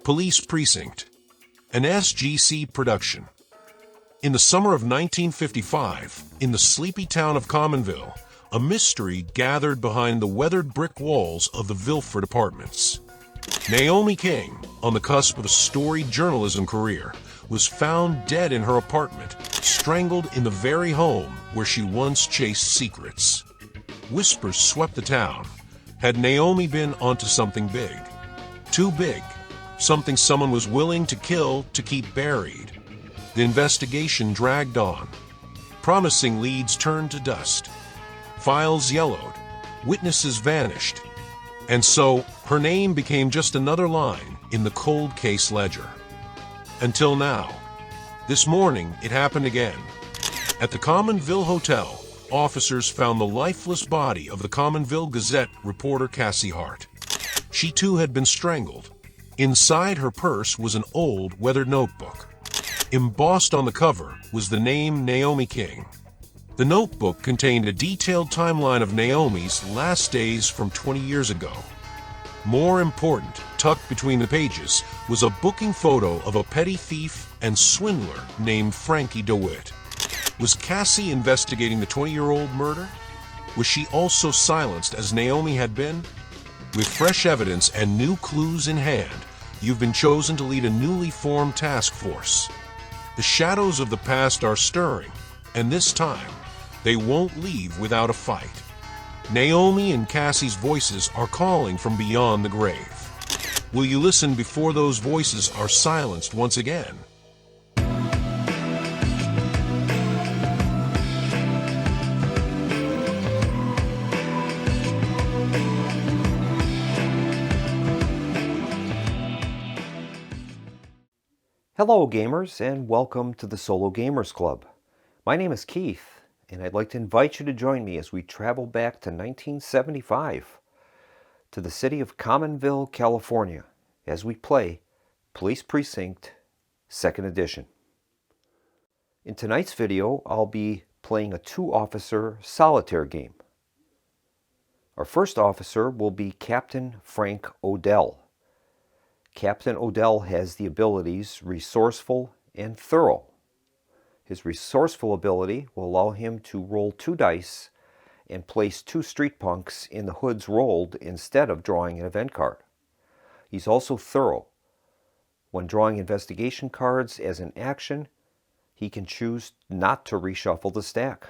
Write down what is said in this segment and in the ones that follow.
Police Precinct, an SGC production. In the summer of 1955, in the sleepy town of Commonville, a mystery gathered behind the weathered brick walls of the Vilfred Apartments. Naomi King, on the cusp of a storied journalism career, was found dead in her apartment, strangled in the very home where she once chased secrets. Whispers swept the town. Had Naomi been onto something big? Too big. Something someone was willing to kill to keep buried. The investigation dragged on. Promising leads turned to dust. Files yellowed. Witnesses vanished. And so, her name became just another line in the cold case ledger. Until now. This morning, it happened again. At the Commonville Hotel, officers found the lifeless body of the Commonville Gazette reporter Cassie Hart. She too had been strangled. Inside her purse was an old, weathered notebook. Embossed on the cover was the name Naomi King. The notebook contained a detailed timeline of Naomi's last days from 20 years ago. More important, tucked between the pages, was a booking photo of a petty thief and swindler named Frankie DeWitt. Was Cassie investigating the 20-year-old murder? Was she also silenced as Naomi had been? With fresh evidence and new clues in hand, you've been chosen to lead a newly formed task force. The shadows of the past are stirring, and this time, they won't leave without a fight. Naomi and Cassie's voices are calling from beyond the grave. Will you listen before those voices are silenced once again? Hello gamers, and welcome to the Solo Gamers Club. My name is Keith, and I'd like to invite you to join me as we travel back to 1975 to the city of Commonville, California, as we play Police Precinct 2nd Edition. In tonight's video, I'll be playing a 2-officer solitaire game. Our first officer will be Captain Frank Odell. Captain Odell has the abilities resourceful and thorough. His resourceful ability will allow him to roll 2 dice and place 2 street punks in the hoods rolled instead of drawing an event card. He's also thorough. When drawing investigation cards as an action, he can choose not to reshuffle the stack.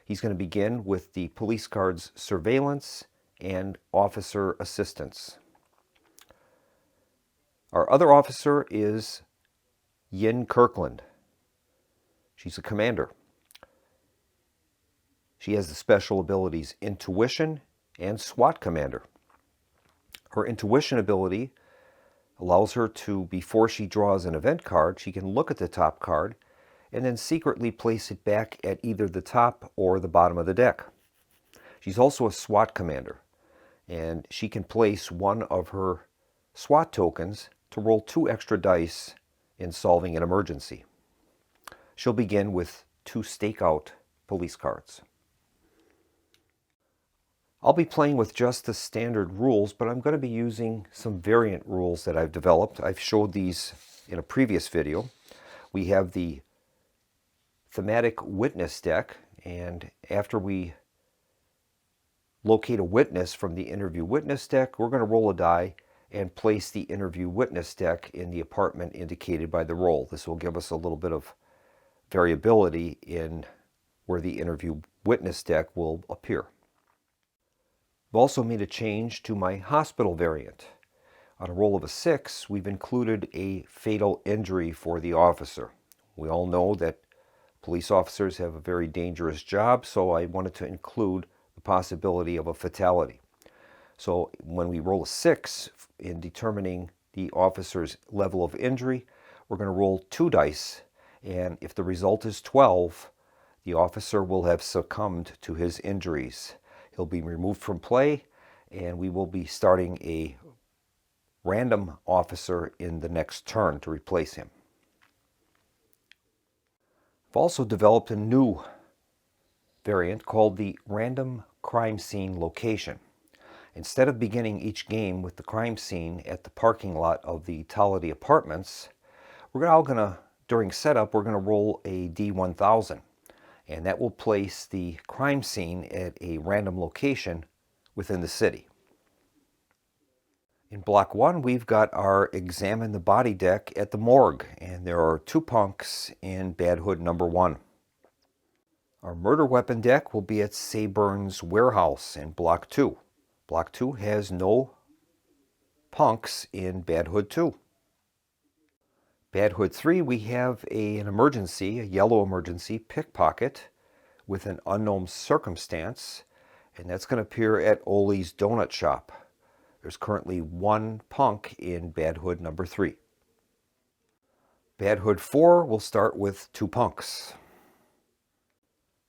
He's going to begin with the police cards surveillance and officer assistance. Our other officer is Yin Kirkland. She's a commander. She has the special abilities Intuition and SWAT Commander. Her Intuition ability allows her to, before she draws an event card, she can look at the top card and then secretly place it back at either the top or the bottom of the deck. She's also a SWAT Commander, and she can place one of her SWAT tokens to roll 2 extra dice in solving an emergency. She'll begin with 2 stakeout police cards. I'll be playing with just the standard rules, but I'm going to be using some variant rules that I've developed. I've showed these in a previous video. We have the thematic witness deck, and after we locate a witness from the interview witness deck, we're going to roll a die and place the interview witness deck in the apartment indicated by the roll. This will give us a little bit of variability in where the interview witness deck will appear. I've also made a change to my hospital variant. On a roll of a 6, we've included a fatal injury for the officer. We all know that police officers have a very dangerous job, so I wanted to include the possibility of a fatality. So when we roll a 6 in determining the officer's level of injury, we're going to roll 2 dice, and if the result is 12, the officer will have succumbed to his injuries. He'll be removed from play, and we will be starting a random officer in the next turn to replace him. I've also developed a new variant called the random crime scene location. Instead of beginning each game with the crime scene at the parking lot of the Vilfred Apartments, during setup, we're going to roll a D1000, and that will place the crime scene at a random location within the city. In Block 1, we've got our Examine the Body deck at the morgue, and there are 2 punks in Bad Hood number 1. Our murder weapon deck will be at Sayburn's warehouse in Block 2. Block 2 has no punks in Bad Hood 2. Bad Hood 3, we have an emergency, a yellow emergency pickpocket with an unknown circumstance, and that's going to appear at Ole's Donut Shop. There's currently 1 punk in Bad Hood number 3. Bad Hood 4 will start with 2 punks.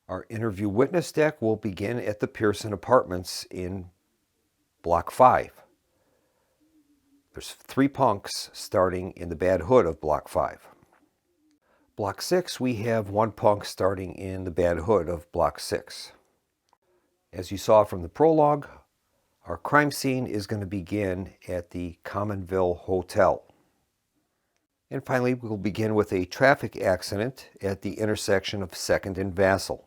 Our interview witness deck will begin at the Pearson Apartments in Block 5. There's 3 punks starting in the Bad Hood of Block 5. Block 6, we have 1 punk starting in the Bad Hood of Block 6. As you saw from the prologue, our crime scene is going to begin at the Commonville Hotel. And finally, we'll begin with a traffic accident at the intersection of 2nd and Vassal.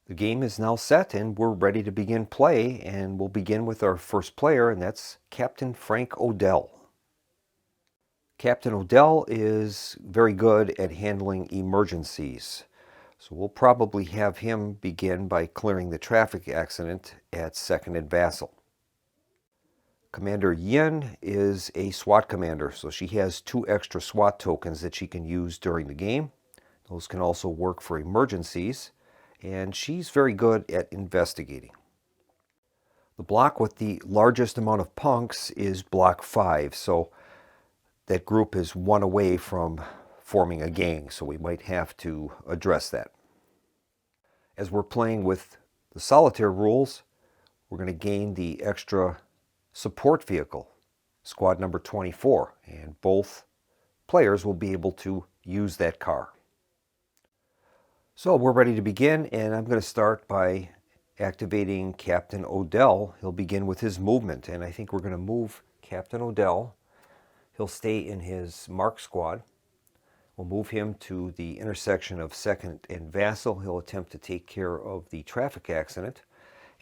The game is now set and we're ready to begin play, and we'll begin with our first player, and that's Captain Frank Odell. Captain Odell is very good at handling emergencies, so we'll probably have him begin by clearing the traffic accident at 2nd and Vassal. Commander Yin is a SWAT commander, so she has 2 extra SWAT tokens that she can use during the game. Those can also work for emergencies, and she's very good at investigating. The block with the largest amount of punks is Block 5, so that group is 1 away from forming a gang, so we might have to address that. As we're playing with the solitaire rules, we're going to gain the extra support vehicle, squad number 24, and both players will be able to use that car. So we're ready to begin, and I'm going to start by activating Captain Odell. He'll begin with his movement, and I think we're going to move Captain Odell. He'll stay in his mark squad. We'll move him to the intersection of 2nd and Vassal. He'll attempt to take care of the traffic accident,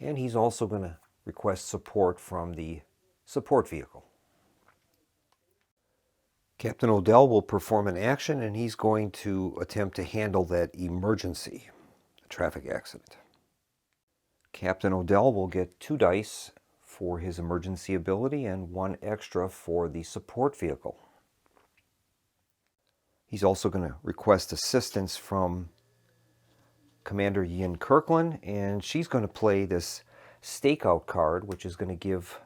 and he's also going to request support from the support vehicle. Captain Odell will perform an action, and he's going to attempt to handle that emergency, the traffic accident. Captain Odell will get 2 dice for his emergency ability and 1 extra for the support vehicle. He's also going to request assistance from Commander Yin Kirkland, and she's going to play this stakeout card, which is going to give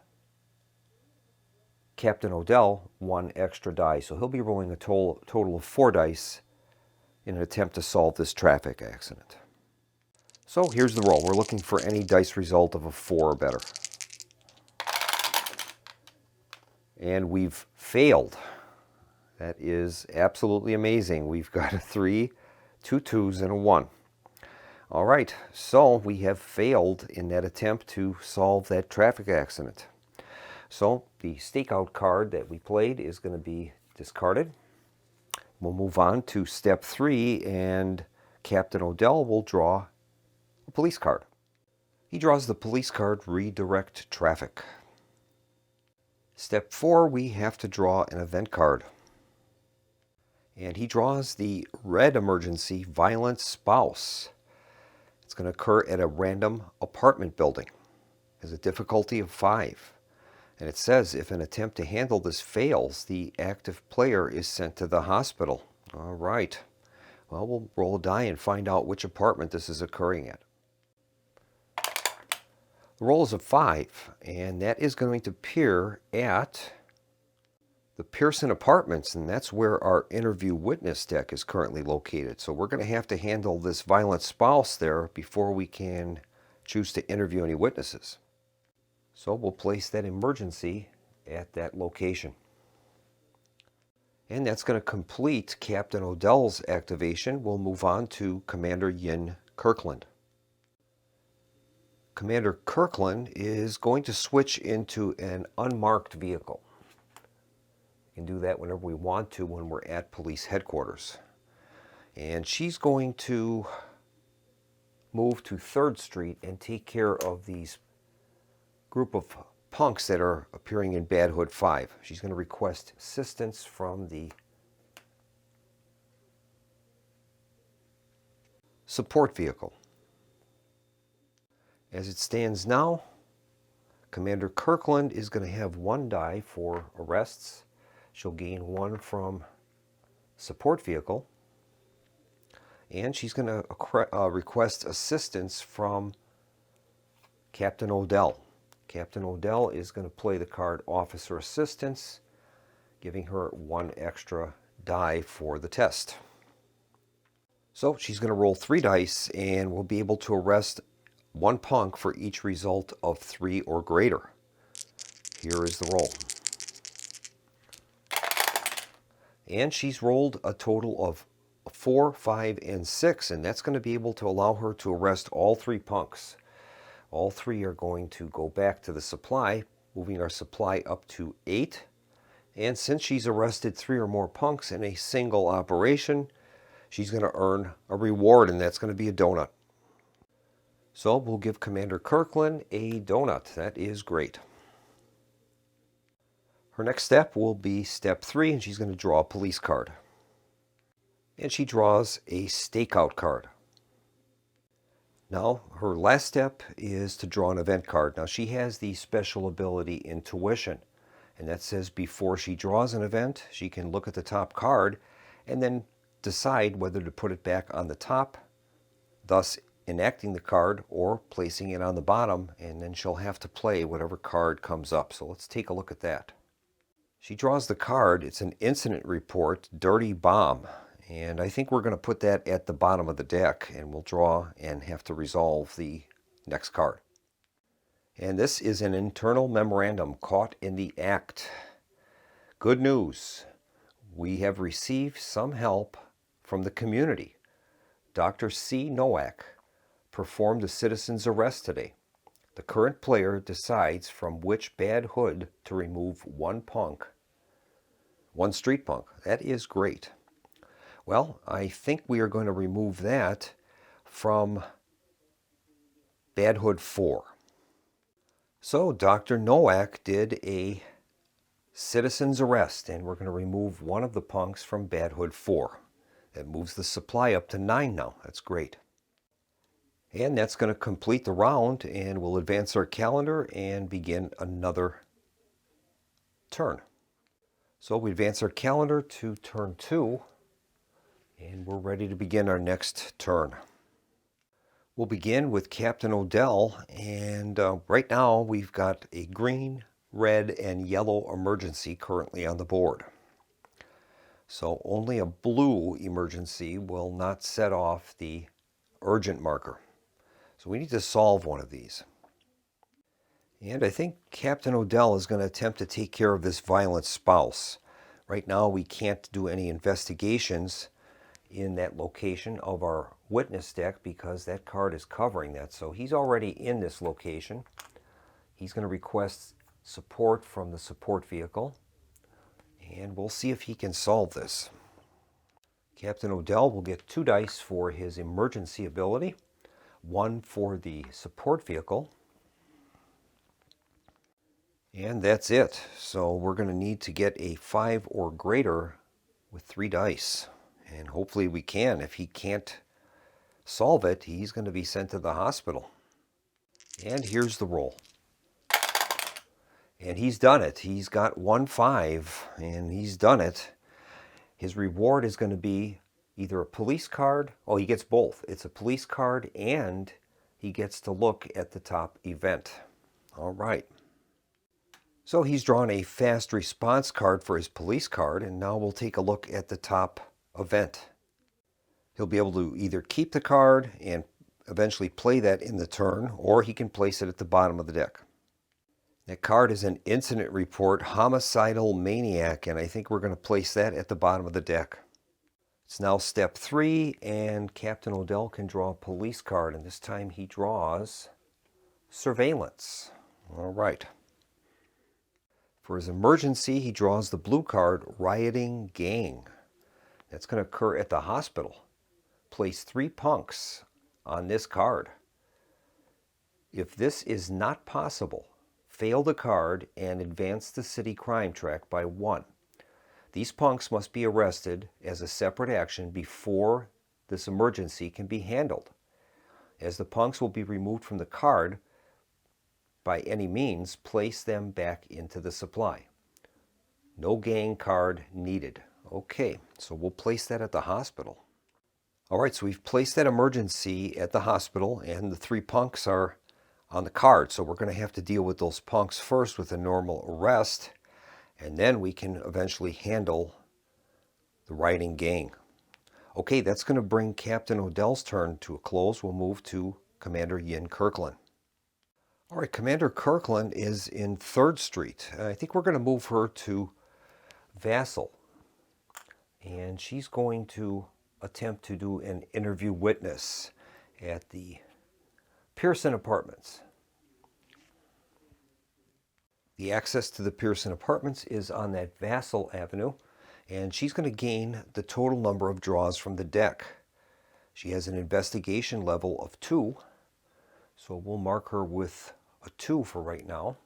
Captain Odell 1 extra die. So he'll be rolling a total of 4 dice in an attempt to solve this traffic accident. So here's the roll. We're looking for any dice result of a 4 or better. And we've failed. That is absolutely amazing. We've got a 3, 2 2s, and a 1. All right, so we have failed in that attempt to solve that traffic accident. So the stakeout card that we played is going to be discarded. We'll move on to step 3, and Captain Odell will draw a police card. He draws the police card, Redirect Traffic. Step 4, we have to draw an event card. And he draws the red emergency, Violent Spouse. It's going to occur at a random apartment building. It has a difficulty of 5. And it says if an attempt to handle this fails, the active player is sent to the hospital. All right. Well, we'll roll a die and find out which apartment this is occurring at. The roll is a 5, and that is going to appear at the Pearson Apartments, and that's where our interview witness deck is currently located. So we're going to handle this violent spouse there before we can choose to interview any witnesses. So we'll place that emergency at that location. And that's going to complete Captain Odell's activation. We'll move on to Commander Yin Kirkland. Commander Kirkland is going to switch into an unmarked vehicle. We can do that whenever we want to when we're at police headquarters. And she's going to move to 3rd Street and take care of these group of punks that are appearing in Bad Hood 5. She's going to request assistance from the support vehicle. As it stands now, Commander Kirkland is going to have 1 die for arrests. She'll gain 1 from support vehicle. And she's going to request assistance from Captain Odell. Captain Odell is going to play the card Officer Assistance, giving her 1 extra die for the test. So she's going to roll 3 dice and we'll be able to arrest 1 punk for each result of 3 or greater. Here is the roll. And she's rolled a total of 4, 5, and 6, and that's going to be able to allow her to arrest all 3 punks. All 3 are going to go back to the supply, moving our supply up to 8. And since she's arrested 3 or more punks in a single operation, she's going to earn a reward, and that's going to be a donut. So we'll give Commander Kirkland a donut. That is great. Her next step will be step 3, and she's going to draw a police card. And she draws a stakeout card. Now, her last step is to draw an event card. Now, she has the special ability Intuition, and that says before she draws an event, she can look at the top card and then decide whether to put it back on the top, thus enacting the card, or placing it on the bottom, and then she'll have to play whatever card comes up. So let's take a look at that. She draws the card. It's an incident report, Dirty Bomb. And I think we're going to put that at the bottom of the deck, and we'll draw and have to resolve the next card. And this is an internal memorandum, caught in the act. Good news. We have received some help from the community. Dr. C. Nowak performed a citizen's arrest today. The current player decides from which Bad Hood to remove 1 punk, 1 street punk. That is great. Well, I think we are going to remove that from Bad Hood 4. So Dr. Nowak did a citizen's arrest, and we're going to remove 1 of the punks from Bad Hood 4. That moves the supply up to 9 now. That's great. And that's going to complete the round, and we'll advance our calendar and begin another turn. So we advance our calendar to turn 2. And we're ready to begin our next turn. We'll begin with Captain Odell, and right now we've got a green, red, and yellow emergency currently on the board. So only a blue emergency will not set off the urgent marker. So we need to solve one of these. And I think Captain Odell is going to attempt to take care of this violent spouse. Right now we can't do any investigations in that location of our witness deck because that card is covering that. So he's already in this location. He's going to request support from the support vehicle, and we'll see if he can solve this. Captain Odell will get 2 dice for his emergency ability, 1 for the support vehicle, and that's it. So we're going to need to get a 5 or greater with 3 dice. And hopefully we can. If he can't solve it, he's going to be sent to the hospital. And here's the roll. And he's done it. He's got 1 5, and he's done it. His reward is going to be either a police card. Oh, he gets both. It's a police card, and he gets to look at the top event. All right. So he's drawn a fast response card for his police card, and now we'll take a look at the top event. He'll be able to either keep the card and eventually play that in the turn, or he can place it at the bottom of the deck. That card is an incident report, Homicidal Maniac, and I think we're going to place that at the bottom of the deck. It's now step 3, and Captain Odell can draw a police card, and this time he draws surveillance. All right. For his emergency, he draws the blue card, rioting gang. That's going to occur at the hospital. Place 3 punks on this card. If this is not possible, fail the card and advance the city crime track by 1. These punks must be arrested as a separate action before this emergency can be handled. As the punks will be removed from the card, by any means, place them back into the supply. No gang card needed. Okay, so we'll place that at the hospital. All right, so we've placed that emergency at the hospital, and the 3 punks are on the card. So we're going to have to deal with those punks first with a normal arrest, and then we can eventually handle the rioting gang. Okay, that's going to bring Captain Odell's turn to a close. We'll move to Commander Yin Kirkland. All right, Commander Kirkland is in 3rd Street. I think we're going to move her to Vassal. And she's going to attempt to do an interview witness at the Pearson Apartments. The access to the Pearson Apartments is on that Vassal Avenue, and she's going to gain the total number of draws from the deck. She has an investigation level of 2, so we'll mark her with a 2 for right now.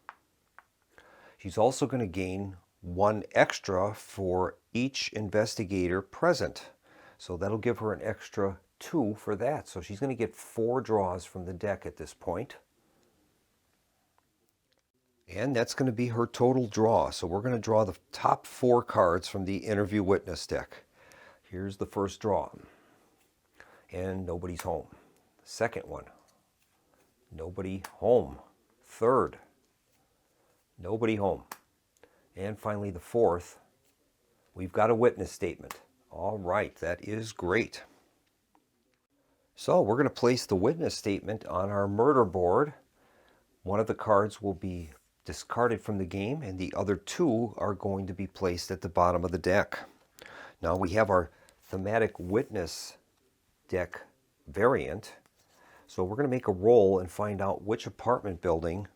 She's also going to gain 1 extra for each investigator present. So that'll give her an extra 2 for that. So she's going to get 4 draws from the deck at this point. And that's going to be her total draw. So we're going to draw the top 4 cards from the interview witness deck. Here's the first draw. And nobody's home. Second one. Nobody home. Third. Nobody home. And finally the fourth. We've got a witness statement. All right, that is great. So we're going to place the witness statement on our murder board. One of the cards will be discarded from the game, and the other 2 are going to be placed at the bottom of the deck. Now we have our thematic witness deck variant. So we're going to make a roll and find out which apartment building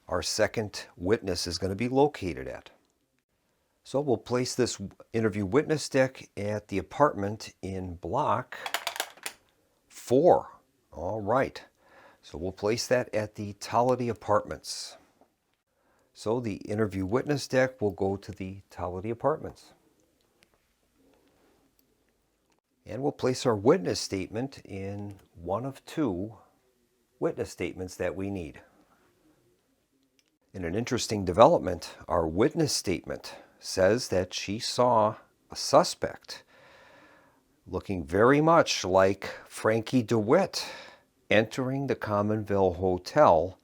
our second witness is going to be located at. So we'll place this interview witness deck at the apartment in block 4. All right. So we'll place that at the Tollity Apartments. So the interview witness deck will go to the Tollity Apartments. And we'll place our witness statement in one of 2 witness statements that we need. In an interesting development, our witness statement says that she saw a suspect looking very much like Frankie DeWitt entering the Commonville Hotel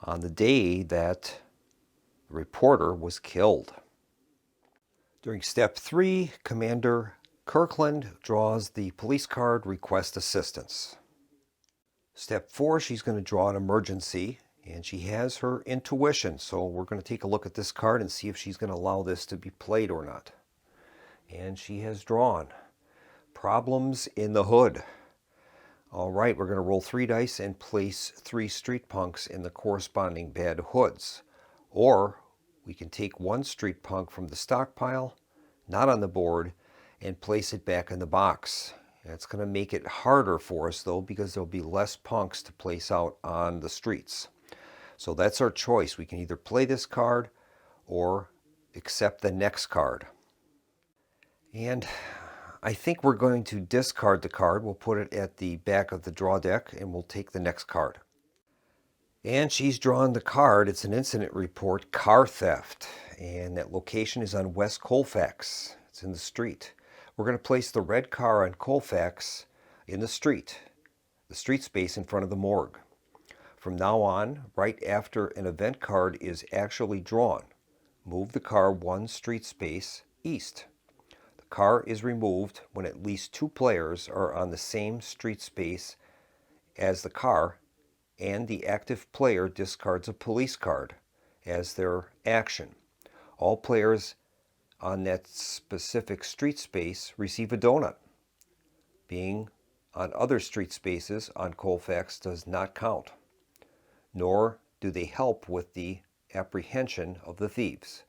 on the day that the reporter was killed. During step 3, Commander Kirkland draws the police card, request assistance. Step 4, she's going to draw an emergency, and she has her intuition. So we're going to take a look at this card and see if she's going to allow this to be played or not. And she has drawn problems in the hood. All right, we're going to roll 3 dice and place 3 street punks in the corresponding bad hoods. Or we can take 1 street punk from the stockpile, not on the board, and place it back in the box. It's going to make it harder for us, though, because there'll be less punks to place out on the streets. So that's our choice. We can either play this card or accept the next card. And I think we're going to discard the card. We'll put it at the back of the draw deck, and we'll take the next card. And she's drawn the card. It's an incident report, car theft. And that location is on West Colfax. It's in the street. We're going to place the red car on Colfax in the street space in front of the morgue. From now on, right after an event card is actually drawn, move the car 1 street space east. The car is removed when at least 2 players are on the same street space as the car, and the active player discards a police card as their action. All players on that specific street space receive a donut. Being on other street spaces on Colfax does not count. nor do they help with the apprehension of the thieves.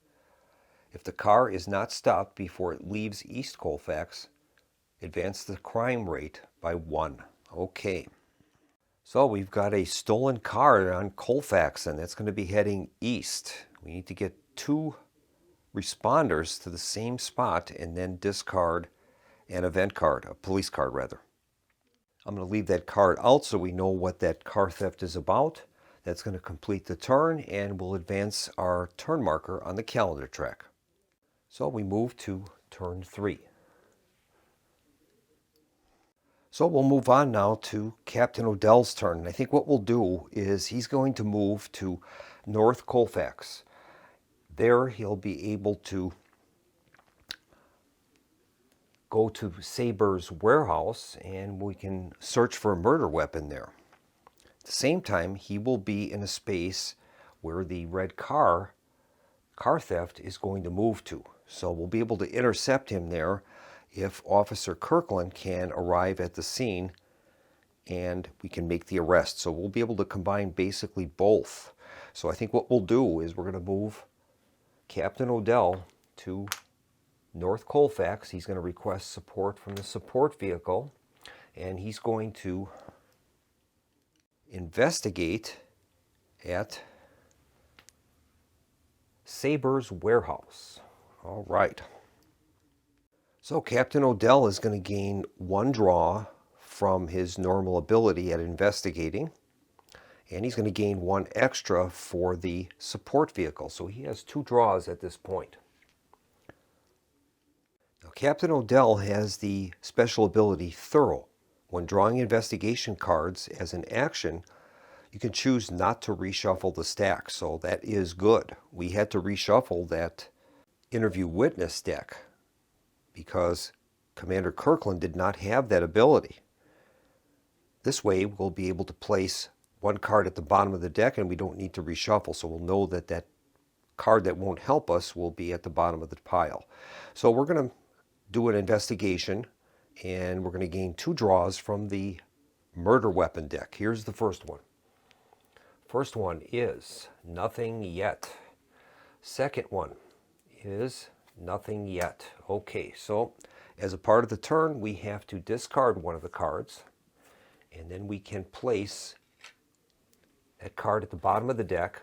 If the car is not stopped before it leaves East Colfax, advance the crime rate by 1. Okay. So we've got a stolen car on Colfax, and that's going to be heading east. We need to get 2 responders to the same spot and then discard an event card, a police card rather. I'm going to leave that card out so we know what that car theft is about. That's going to complete the turn, and we'll advance our turn marker on the calendar track. So we move to turn 3. So we'll move on now to Captain Odell's turn. And I think what we'll do is he's going to move to North Colfax. There he'll be able to go to Saber's warehouse and we can search for a murder weapon there. At the same time, he will be in a space where the red car theft is going to move to. So we'll be able to intercept him there if Officer Kirkland can arrive at the scene and we can make the arrest. So we'll be able to combine basically both. So I think what we'll do is we're going to move Captain Odell to North Colfax. He's going to request support from the support vehicle, and he's going to investigate at Saber's warehouse. All right. So Captain Odell is going to gain 1 draw from his normal ability at investigating, and he's going to gain 1 extra for the support vehicle. So he has 2 draws at this point. Now, Captain Odell has the special ability Thorough. When drawing investigation cards as an action, you can choose not to reshuffle the stack, so that is good. We had to reshuffle that interview witness deck because Commander Kirkland did not have that ability. This way we'll be able to place 1 card at the bottom of the deck and we don't need to reshuffle, so we'll know that that card that won't help us will be at the bottom of the pile. So we're going to do an investigation and we're going to gain 2 draws from the murder weapon deck. Here's the first one. First one is nothing yet. Second one is nothing yet. Okay, so as a part of the turn, we have to discard 1 of the cards, and then we can place that card at the bottom of the deck,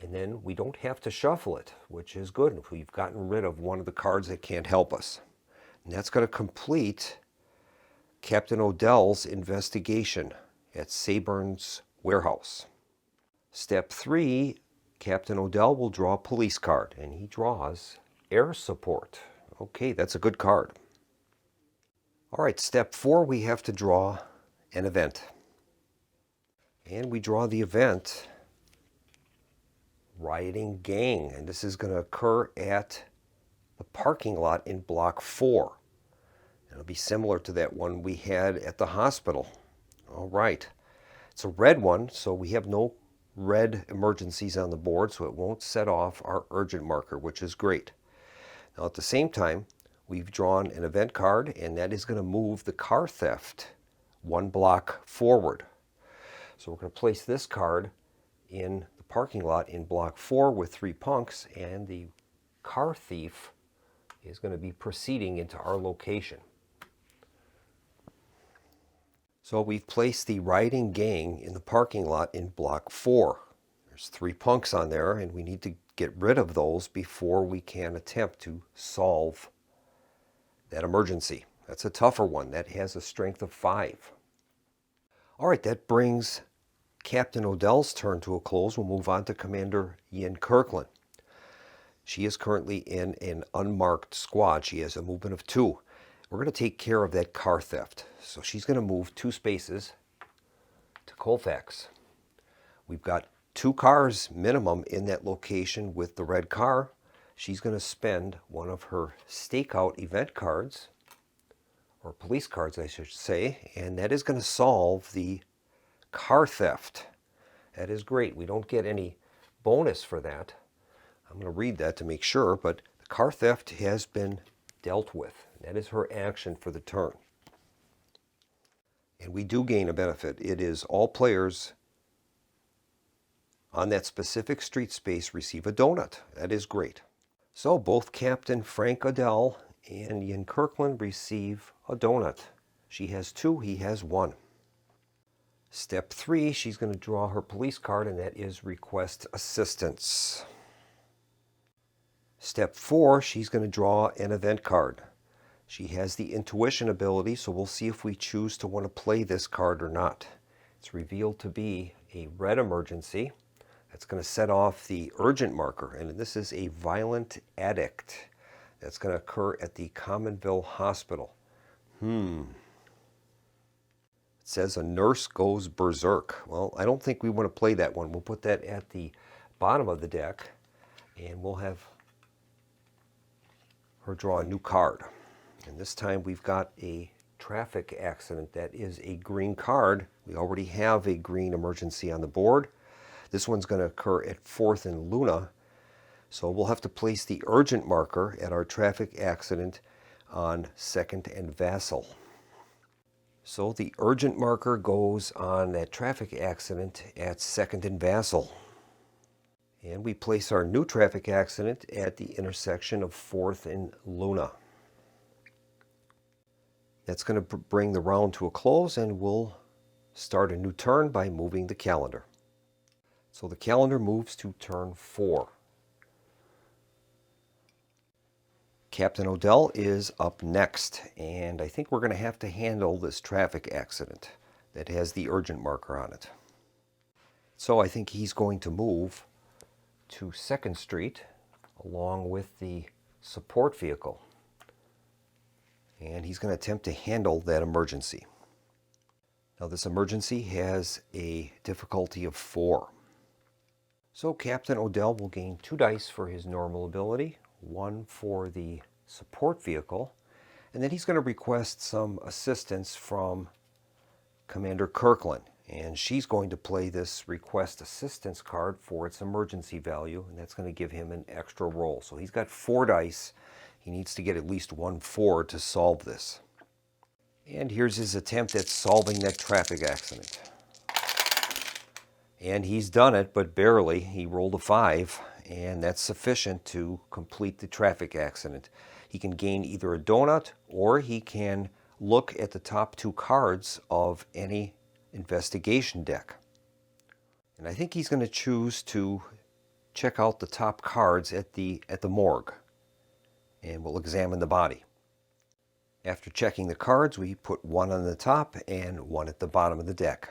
and then we don't have to shuffle it, which is good if we've gotten rid of 1 of the cards that can't help us. And that's going to complete Captain Odell's investigation at Saber's warehouse. Step 3, Captain Odell will draw a police card, and he draws air support. Okay, that's a good card. All right, step 4, we have to draw an event. And we draw the event Rioting Gang, and this is going to occur at the parking lot in Block 4. It'll be similar to that one we had at the hospital. All right. It's a red one, so we have no red emergencies on the board, so it won't set off our urgent marker, which is great. Now at the same time, we've drawn an event card, and that is going to move the car theft 1 block forward. So we're going to place this card in the parking lot in Block 4 with 3 punks, and the car thief is going to be proceeding into our location. So we've placed the Rioting Gang in the parking lot in Block 4. There's 3 punks on there, and we need to get rid of those before we can attempt to solve that emergency. That's a tougher one. That has a strength of 5. All right, that brings Captain Odell's turn to a close. We'll move on to Commander Yin Kirkland. She is currently in an unmarked squad. She has a movement of 2. We're going to take care of that car theft. So she's going to move 2 spaces to Colfax. We've got 2 cars minimum in that location with the red car. She's going to spend 1 of her stakeout event cards, or police cards I should say, and that is going to solve the car theft. That is great. We don't get any bonus for that. I'm going to read that to make sure, but the car theft has been dealt with. That is her action for the turn. And we do gain a benefit. It is all players on that specific street space receive a donut. That is great. So both Captain Frank Odell and Ian Kirkland receive a donut. She has 2, he has 1. Step 3, she's going to draw her police card, and that is request assistance. Step 4, she's going to draw an event card. She has the intuition ability, so we'll see if we choose to want to play this card or not. It's revealed to be a red emergency. That's going to set off the urgent marker, and this is a violent addict. That's going to occur at the Commonville Hospital. It says a nurse goes berserk. Well, I don't think we want to play that one. We'll put that at the bottom of the deck, and we'll have her draw a new card. And this time we've got a traffic accident. That is a green card. We already have a green emergency on the board. This one's going to occur at 4th and Luna. So we'll have to place the urgent marker at our traffic accident on 2nd and Vassal. So the urgent marker goes on that traffic accident at 2nd and Vassal. And we place our new traffic accident at the intersection of 4th and Luna. That's going to bring the round to a close, and we'll start a new turn by moving the calendar. So the calendar moves to turn 4. Captain Odell is up next, and I think we're going to have to handle this traffic accident that has the urgent marker on it. So I think he's going to move to 2nd Street along with the support vehicle. And he's going to attempt to handle that emergency. Now this emergency has a difficulty of 4. So Captain Odell will gain 2 dice for his normal ability, 1 for the support vehicle, and then he's going to request some assistance from Commander Kirkland. And she's going to play this request assistance card for its emergency value, and that's going to give him an extra roll. So he's got 4 dice. He needs to get at least 1 4 to solve this. And here's his attempt at solving that traffic accident. And he's done it, but barely. He rolled a 5, and that's sufficient to complete the traffic accident. He can gain either a donut, or he can look at the top 2 cards of any investigation deck. And I think he's going to choose to check out the top cards at the morgue. And we'll examine the body. After checking the cards, we put 1 on the top and 1 at the bottom of the deck.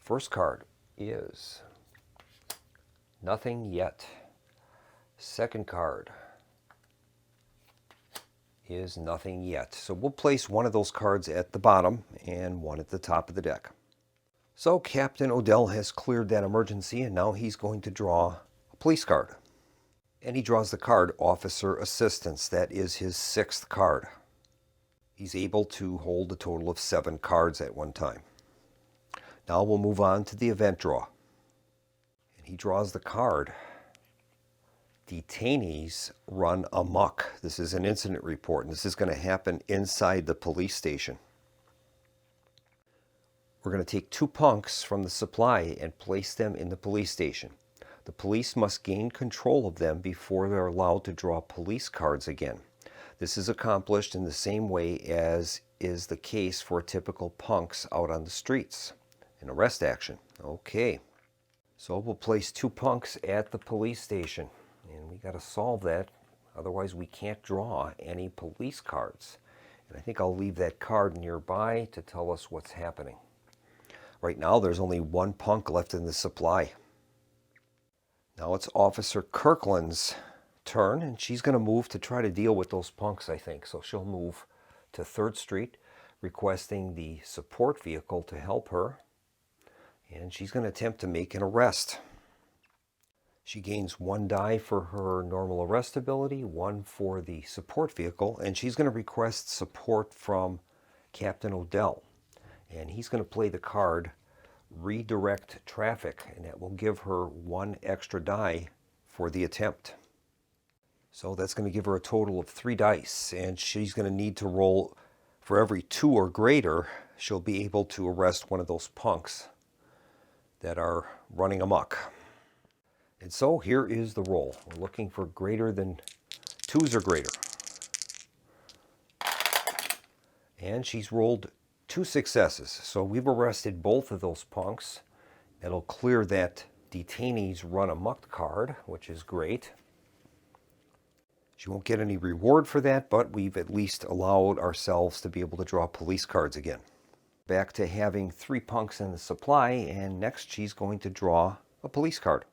First card is nothing yet. Second card is nothing yet. So we'll place 1 of those cards at the bottom and 1 at the top of the deck. So Captain Odell has cleared that emergency, and now he's going to draw a police card. And he draws the card Officer Assistance. That is his 6th card. He's able to hold a total of 7 cards at one time. Now we'll move on to the event draw. And he draws the card Detainees Run Amok. This is an incident report, and this is going to happen inside the police station. We're going to take 2 punks from the supply and place them in the police station. The police must gain control of them before they're allowed to draw police cards again. This is accomplished in the same way as is the case for typical punks out on the streets. An arrest action. Okay. So we'll place 2 punks at the police station. And we got to solve that. Otherwise we can't draw any police cards. And I think I'll leave that card nearby to tell us what's happening. Right now there's only 1 punk left in the supply. Now it's Officer Kirkland's turn, and she's going to move to try to deal with those punks, I think. So she'll move to 3rd Street, requesting the support vehicle to help her. And she's going to attempt to make an arrest. She gains 1 die for her normal arrest ability, 1 for the support vehicle, and she's going to request support from Captain Odell. And he's going to play the card Redirect Traffic, and that will give her 1 extra die for the attempt. So that's going to give her a total of 3 dice, and she's going to need to roll for every 2 or greater. She'll be able to arrest one of those punks. that are running amok. And so here is the roll. We're looking for greater than 2s or greater. And she's rolled 2 successes. So we've arrested both of those punks. It'll clear that detainees run amok card, which is great. She won't get any reward for that, but we've at least allowed ourselves to be able to draw police cards again. Back to having 3 punks in the supply, and next she's going to draw a police card.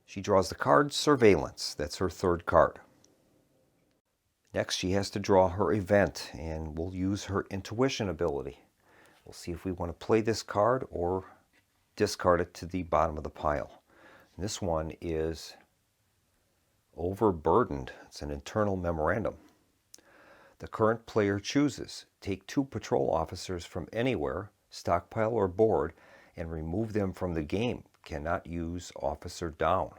She draws the card Surveillance. That's her 3rd card. Next she has to draw her event, and we'll use her intuition ability. We'll see if we want to play this card or discard it to the bottom of the pile. And this one is Overburdened. It's an internal memorandum. The current player chooses. Take 2 patrol officers from anywhere, stockpile or board, and remove them from the game. Cannot use officer down.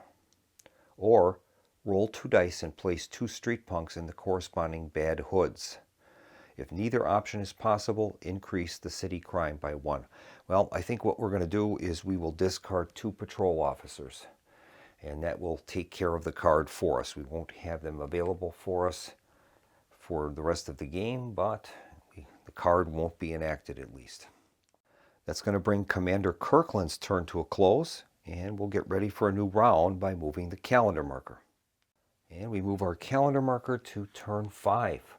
Or roll 2 dice and place 2 street punks in the corresponding bad hoods. If neither option is possible, increase the city crime by 1. Well, I think what we're going to do is we will discard 2 patrol officers. And that will take care of the card for us. We won't have them available for us for the rest of the game, but the card won't be enacted at least. That's going to bring Commander Kirkland's turn to a close, and we'll get ready for a new round by moving the calendar marker. And we move our calendar marker to turn 5.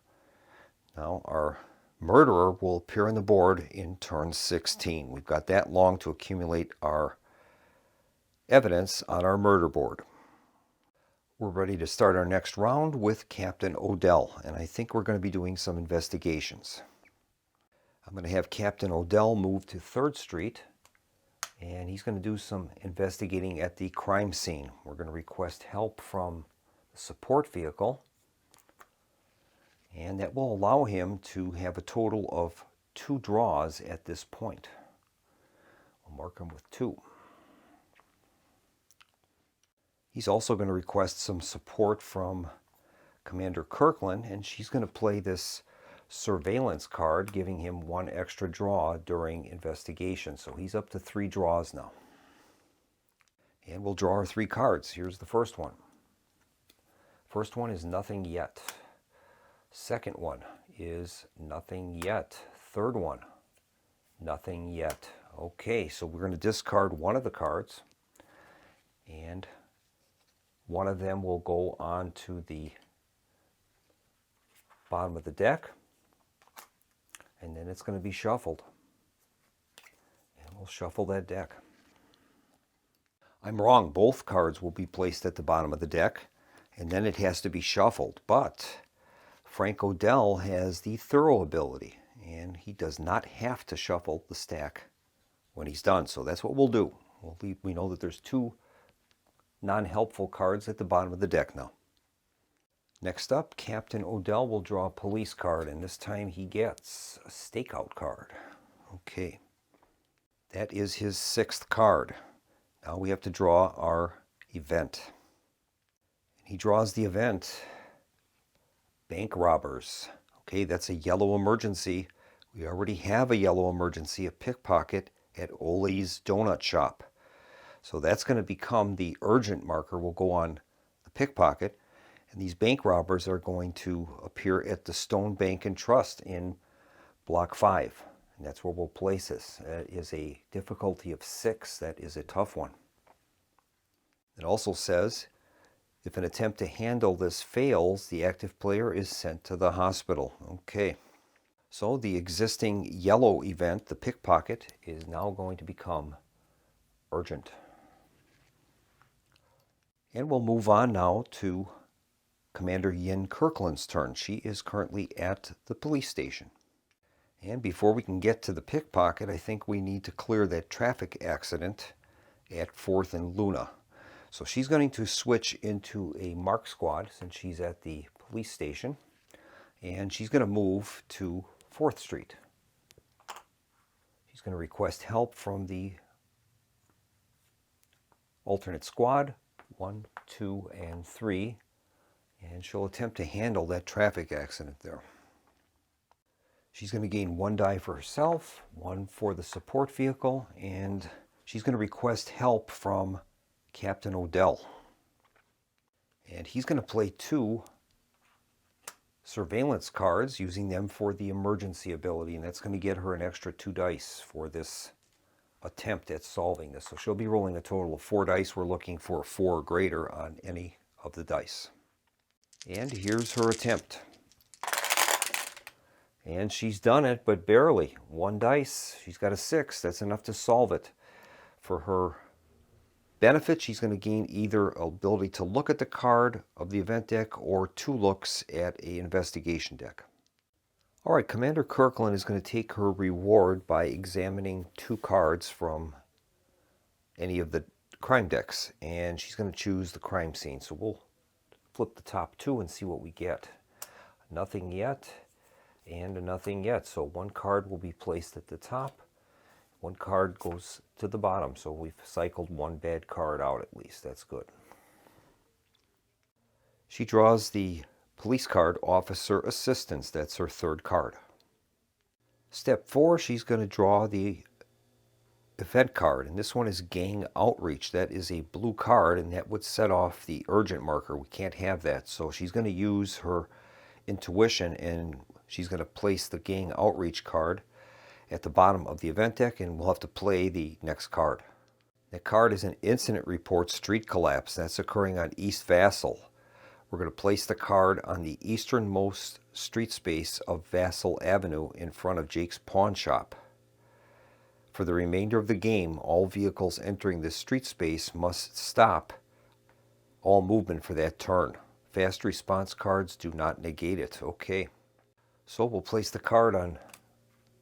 Now our murderer will appear on the board in turn 16. We've got that long to accumulate our evidence on our murder board. We're ready to start our next round with Captain Odell, and I think we're going to be doing some investigations. I'm going to have Captain Odell move to 3rd Street, and he's going to do some investigating at the crime scene. We're going to request help from the support vehicle, and that will allow him to have a total of 2 draws at this point. We'll mark him with 2. He's also going to request some support from Commander Kirkland, and she's going to play this surveillance card, giving him 1 extra draw during investigation. So he's up to 3 draws now. And we'll draw our 3 cards. Here's the first one. First one is Nothing Yet. Second one is Nothing Yet. Third one, Nothing Yet. Okay, so we're going to discard one of the cards, and one of them will go on to the bottom of the deck, and then it's going to be shuffled. And we'll shuffle that deck. I'm wrong. Both cards will be placed at the bottom of the deck, and then it has to be shuffled. But Frank Odell has the thorough ability, and he does not have to shuffle the stack when he's done. So that's what we'll do. We know that there's 2 non-helpful cards at the bottom of the deck now. Next up, Captain Odell will draw a police card, and this time he gets a stakeout card. Okay, that is his 6th card. Now we have to draw our event. He draws the event, Bank Robbers. Okay, that's a yellow emergency. We already have a yellow emergency, a pickpocket at Ole's Donut Shop. So that's going to become the urgent marker. Will go on the pickpocket. And these bank robbers are going to appear at the Stone Bank and Trust in Block 5. And that's where we'll place this. That is a difficulty of 6. That is a tough one. It also says, if an attempt to handle this fails, the active player is sent to the hospital. Okay. So the existing yellow event, the pickpocket, is now going to become urgent. And we'll move on now to Commander Yin Kirkland's turn. She is currently at the police station. And before we can get to the pickpocket, I think we need to clear that traffic accident at 4th and Luna. So she's going to switch into a mark squad since she's at the police station. And she's going to move to 4th Street. She's going to request help from the alternate squad, 1, 2, and 3. And she'll attempt to handle that traffic accident there. She's going to gain 1 die for herself, 1 for the support vehicle, and she's going to request help from Captain Odell. And he's going to play 2 surveillance cards, using them for the emergency ability, and that's going to get her an extra 2 dice for this attempt at solving this. So she'll be rolling a total of 4 dice. We're looking for 4 or greater on any of the dice. And here's her attempt. And she's done it, but barely. 1 dice. She's got a 6. That's enough to solve it. For her benefit, she's going to gain either ability to look at the card of the event deck or 2 looks at an investigation deck. All right, Commander Kirkland is going to take her reward by examining 2 cards from any of the crime decks, and she's going to choose the crime scene. So we'll flip the top 2 and see what we get. Nothing yet, and a nothing yet. So 1 card will be placed at the top. 1 card goes to the bottom, so we've cycled 1 bad card out at least. That's good. She draws the police card, Officer Assistance. That's her 3rd card. Step 4, she's going to draw the event card, and this one is Gang Outreach. That is a blue card, and that would set off the urgent marker. We can't have that, so she's going to use her intuition, and she's going to place the Gang Outreach card at the bottom of the event deck, and we'll have to play the next card. That card is an incident report, Street Collapse. That's occurring on East Vassal. We're going to place the card on the easternmost street space of Vassal Avenue in front of Jake's Pawn Shop. For the remainder of the game, all vehicles entering this street space must stop all movement for that turn. Fast response cards do not negate it. Okay. So we'll place the card on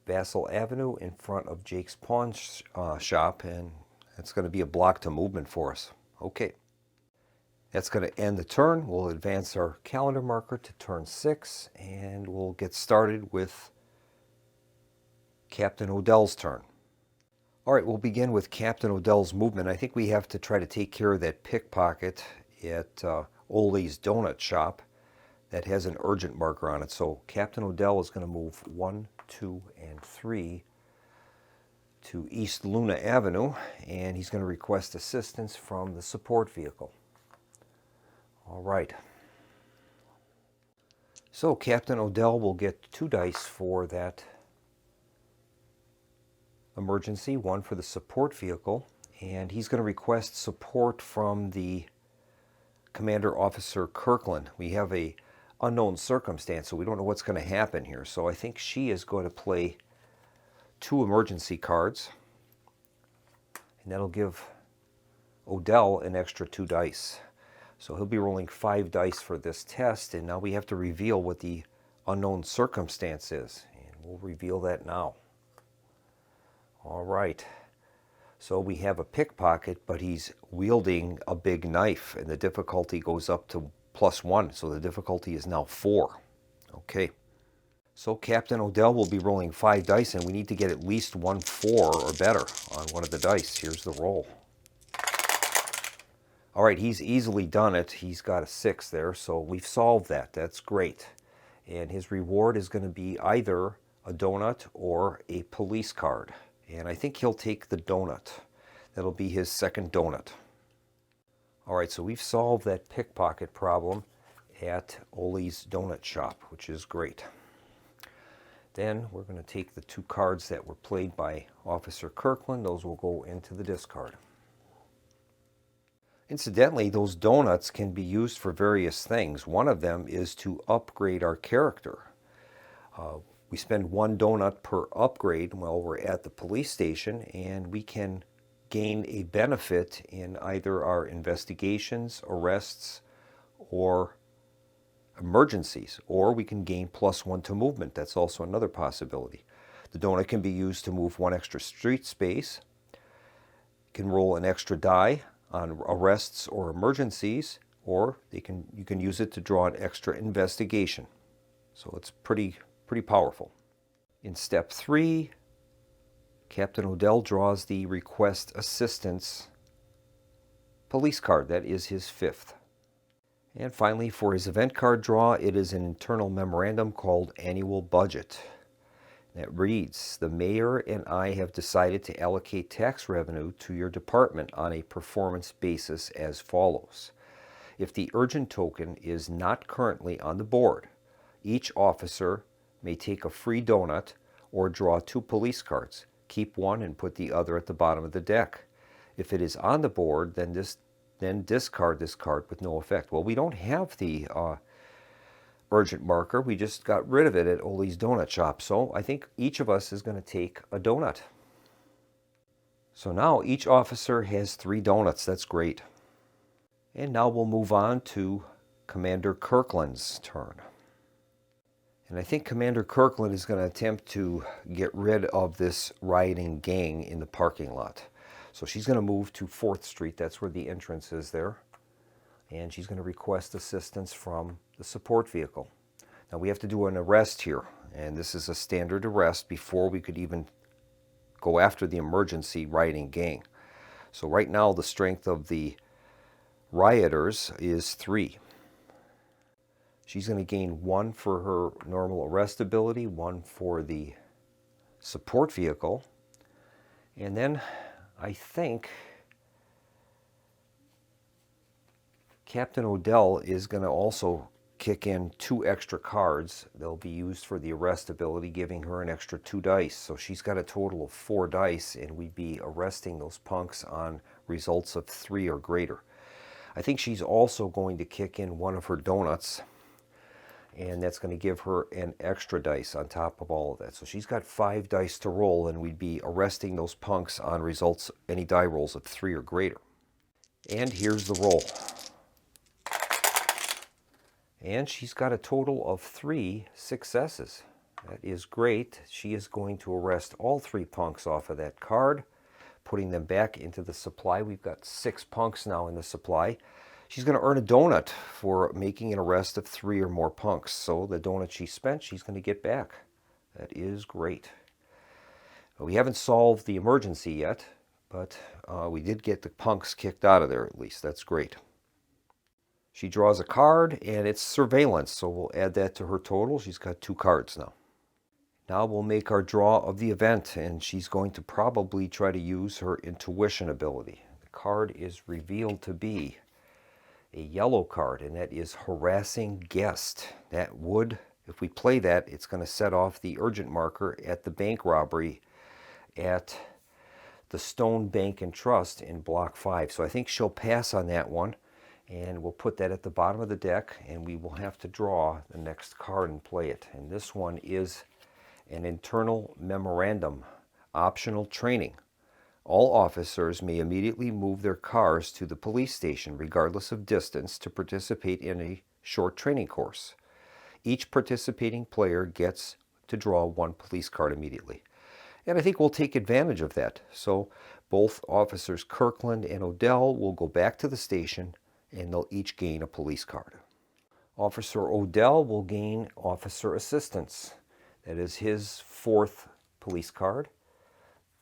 Vassal Avenue in front of Jake's Pawn Shop, and that's going to be a block to movement for us. Okay. That's going to end the turn. We'll advance our calendar marker to turn 6, and we'll get started with Captain Odell's turn. All right, we'll begin with Captain Odell's movement. I think we have to try to take care of that pickpocket at Ole's Donut Shop that has an urgent marker on it. So Captain Odell is going to move 1, 2, and 3 to East Luna Avenue, and he's going to request assistance from the support vehicle. All right. So Captain Odell will get 2 dice for that emergency, 1 for the support vehicle, and he's going to request support from the Commander Officer Kirkland. We have a unknown circumstance, so we don't know what's going to happen here. So I think she is going to play 2 emergency cards, and that'll give Odell an extra 2 dice. So he'll be rolling 5 dice for this test, and now we have to reveal what the unknown circumstance is, and we'll reveal that now. All right. So we have a pickpocket, but he's wielding a big knife, and the difficulty goes up to +1, so the difficulty is now 4. Okay. So Captain Odell will be rolling 5 dice, and we need to get at least 1 4 or better on one of the dice. Here's the roll. All right, he's easily done it. He's got a 6 there, so we've solved that. That's great. And his reward is going to be either a donut or a police card. And I think he'll take the donut. That'll be his 2nd donut. All right, so we've solved that pickpocket problem at Ole's Donut Shop, which is great. Then we're going to take the 2 cards that were played by Officer Kirkland. Those will go into the discard. Incidentally, those donuts can be used for various things. One of them is to upgrade our character. We spend 1 donut per upgrade while we're at the police station, and we can gain a benefit in either our investigations, arrests, or emergencies. Or we can gain +1 to movement. That's also another possibility. The donut can be used to move 1 extra street space. You can roll an extra die on arrests or emergencies, or you can use it to draw an extra investigation. So it's pretty powerful. In step 3, Captain Odell draws the request assistance police card. That is his 5th. And finally, for his event card draw, it is an internal memorandum called Annual Budget. That reads, the mayor and I have decided to allocate tax revenue to your department on a performance basis as follows. If the urgent token is not currently on the board, each officer may take a free donut or draw 2 police cards. Keep one and put the other at the bottom of the deck. If it is on the board, then discard this card with no effect. Well, we don't have the urgent marker. We just got rid of it at Ole's Donut Shop. So I think each of us is going to take a donut. So now each officer has 3 donuts. That's great. And now we'll move on to Commander Kirkland's turn. And I think Commander Kirkland is going to attempt to get rid of this rioting gang in the parking lot. So she's going to move to 4th Street. That's where the entrance is there. And she's going to request assistance from the support vehicle. Now we have to do an arrest here, and this is a standard arrest before we could even go after the emergency rioting gang. So right now the strength of the rioters is 3. She's going to gain 1 for her normal arrest ability, 1 for the support vehicle, and then I think Captain Odell is going to also kick in 2 extra cards. They'll be used for the arrest ability, giving her an extra 2 dice. So she's got a total of 4 dice, and we'd be arresting those punks on results of 3 or greater. I think she's also going to kick in 1 of her donuts, and that's going to give her an extra dice on top of all of that. So she's got 5 dice to roll, and we'd be arresting those punks on results, any die rolls of 3 or greater. And here's the roll. And she's got a total of 3 successes. That is great. She is going to arrest all 3 punks off of that card, putting them back into the supply. We've got 6 punks now in the supply. She's going to earn a donut for making an arrest of 3 or more punks. So the donut she spent, she's going to get back. That is great. We haven't solved the emergency yet, but we did get the punks kicked out of there at least. That's great. She draws a card, and it's surveillance, so we'll add that to her total. She's got 2 cards now. Now we'll make our draw of the event, and she's going to probably try to use her intuition ability. The card is revealed to be a yellow card, and that is harassing guest. That would, if we play that, it's going to set off the urgent marker at the bank robbery at the Stone Bank and Trust in Block 5. So I think she'll pass on that one. And we'll put that at the bottom of the deck, and we will have to draw the next card and play it. And this one is an internal memorandum, optional training. All officers may immediately move their cars to the police station, regardless of distance, to participate in a short training course. Each participating player gets to draw 1 police card immediately. And I think we'll take advantage of that. So both officers Kirkland and Odell will go back to the station, and they'll each gain a police card. Officer Odell will gain officer assistance. That is his 4th police card.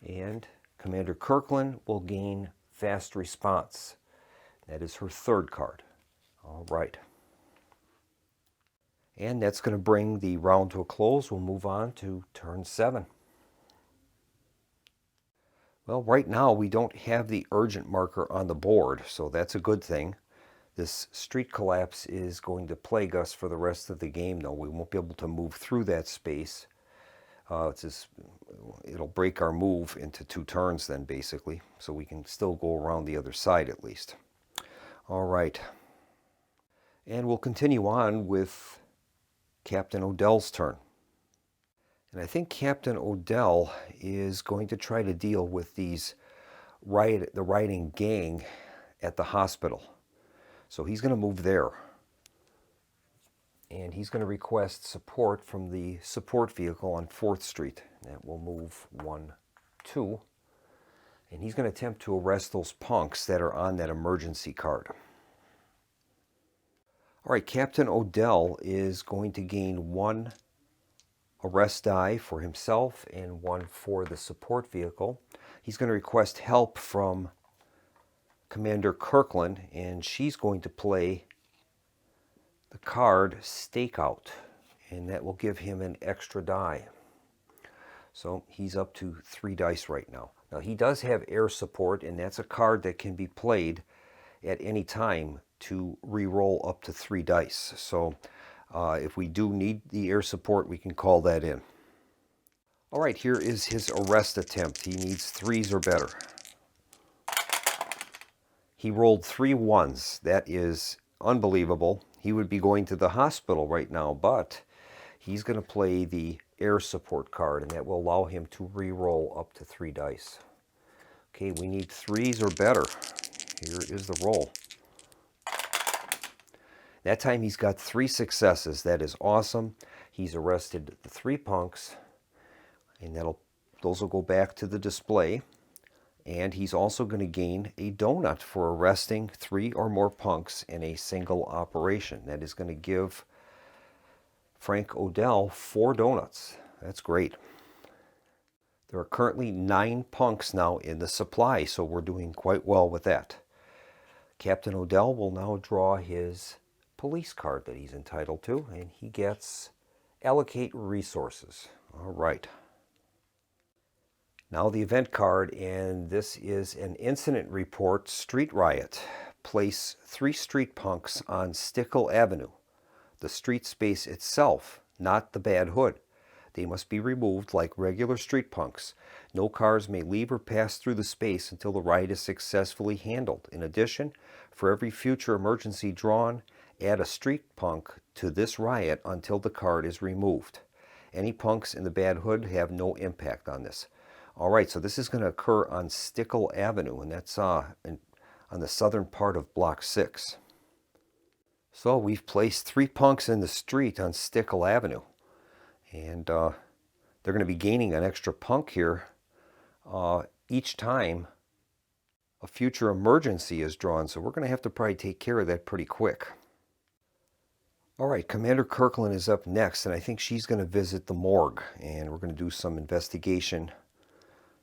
And Commander Kirkland will gain fast response. That is her 3rd card. All right. And that's going to bring the round to a close. We'll move on to turn 7. Well, right now we don't have the urgent marker on the board, so that's a good thing. This street collapse is going to plague us for the rest of the game, though. We won't be able to move through that space. It'll break our move into 2 turns then, basically, so we can still go around the other side at least. All right. And we'll continue on with Captain Odell's turn. And I think Captain Odell is going to try to deal with the rioting gang at the hospital. So he's going to move there. And he's going to request support from the support vehicle on 4th Street. That will move 1, 2. And he's going to attempt to arrest those punks that are on that emergency card. All right, Captain Odell is going to gain 1 arrest die for himself and 1 for the support vehicle. He's going to request help from Commander Kirkland, and she's going to play the card Stakeout, and that will give him an extra die. So he's up to 3 dice right now. Now he does have air support, and that's a card that can be played at any time to re-roll up to 3 dice. So if we do need the air support, we can call that in. All right, here is his arrest attempt. He needs 3s or better. He rolled 3 1s. That is unbelievable. He would be going to the hospital right now, but he's going to play the air support card, and that will allow him to re-roll up to 3 dice. Okay, we need 3s or better. Here is the roll. That time he's got 3 successes. That is awesome. He's arrested the 3 punks, and those will go back to the display. And he's also going to gain a donut for arresting 3 or more punks in a single operation. That is going to give Frank Odell 4 donuts. That's great. There are currently 9 punks now in the supply, so we're doing quite well with that. Captain Odell will now draw his police card that he's entitled to, and he gets allocate resources. All right. Now the event card, and this is an incident report, street riot. Place 3 street punks on Stickle Avenue. The street space itself, not the bad hood. They must be removed like regular street punks. No cars may leave or pass through the space until the riot is successfully handled. In addition, for every future emergency drawn, add a street punk to this riot until the card is removed. Any punks in the bad hood have no impact on this. All right, so this is going to occur on Stickle Avenue, and that's on the southern part of Block 6. So we've placed 3 punks in the street on Stickle Avenue, and they're going to be gaining an extra punk here each time a future emergency is drawn, so we're going to have to probably take care of that pretty quick. All right, Commander Kirkland is up next, and I think she's going to visit the morgue, and we're going to do some investigation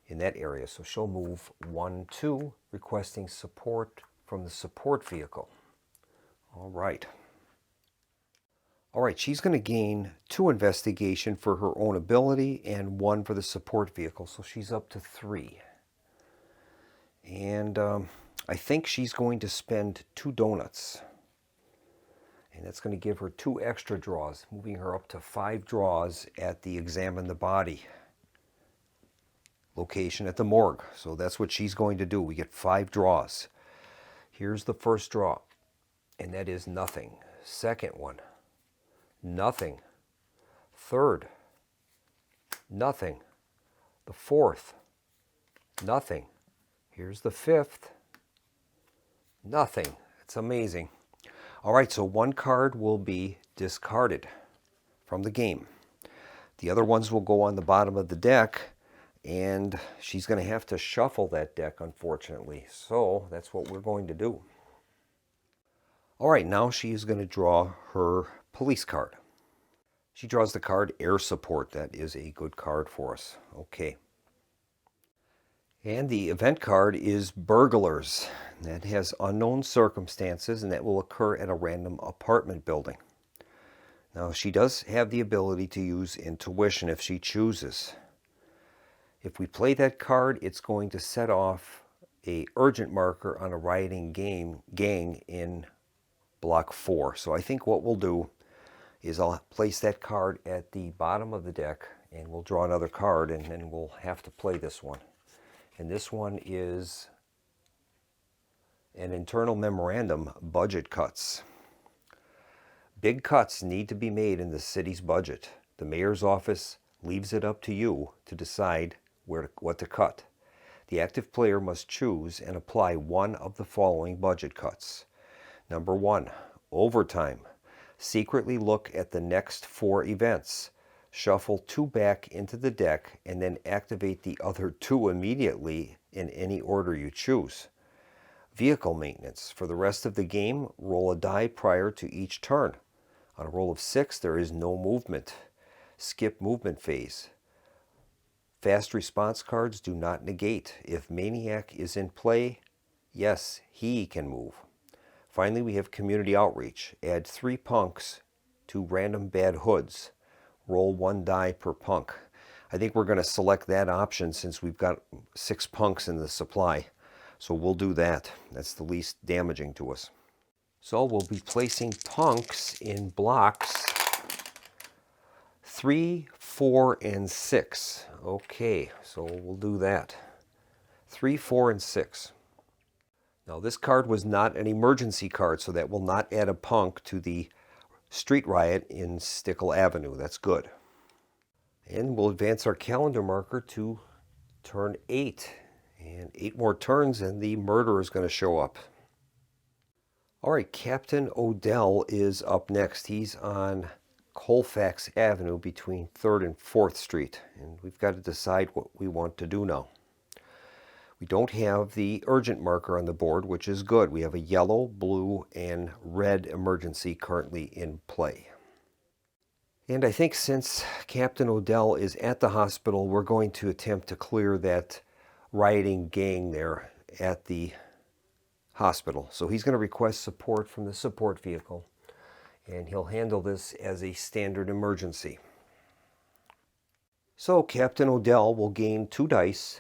in that area. So she'll move 1, 2, requesting support from the support vehicle. All right. All right, she's going to gain 2 investigation for her own ability and 1 for the support vehicle. So she's up to 3. And I think she's going to spend 2 donuts. And that's going to give her 2 extra draws, moving her up to 5 draws at the Examine the Body location at the morgue. So that's what she's going to do. We get 5 draws. Here's the first draw, and that is nothing. Second one, nothing. Third, nothing. The fourth, nothing. Here's the 5th, nothing. It's amazing. All right, so 1 card will be discarded from the game. The other ones will go on the bottom of the deck, and she's going to have to shuffle that deck, unfortunately. So that's what we're going to do. All right, now she is going to draw her police card. She draws the card Air Support. That is a good card for us. Okay. And the event card is Burglars. That has unknown circumstances, and that will occur at a random apartment building. Now, she does have the ability to use intuition if she chooses. If we play that card, it's going to set off an urgent marker on a rioting gang in Block 4. So I think what we'll do is I'll place that card at the bottom of the deck, and we'll draw another card, and then we'll have to play this one. And this one is an internal memorandum, budget cuts. Big cuts need to be made in the city's budget. The mayor's office leaves it up to you to decide what to cut. The active player must choose and apply one of the following budget cuts. Number 1, overtime. Secretly look at the next 4 events. Shuffle 2 back into the deck and then activate the other 2 immediately in any order you choose. Vehicle maintenance. For the rest of the game, roll a die prior to each turn. On a roll of 6, there is no movement. Skip movement phase. Fast response cards do not negate. If Maniac is in play, yes, he can move. Finally, we have community outreach. Add 3 punks to random bad hoods. Roll 1 die per punk. I think we're going to select that option since we've got 6 punks in the supply. So we'll do that. That's the least damaging to us. So we'll be placing punks in blocks 3, 4, and 6. Okay, so we'll do that. 3, 4, and 6. Now this card was not an emergency card, so that will not add a punk to the street riot in Stickle Avenue. That's good. And we'll advance our calendar marker to turn 8. And 8 more turns and the murderer is going to show up. All right, Captain Odell is up next. He's on Colfax Avenue between 3rd and 4th Street. And we've got to decide what we want to do now. We don't have the urgent marker on the board, which is good. We have a yellow, blue, and red emergency currently in play. And I think since Captain Odell is at the hospital, we're going to attempt to clear that rioting gang there at the hospital. So he's going to request support from the support vehicle, and he'll handle this as a standard emergency. So Captain Odell will gain 2 dice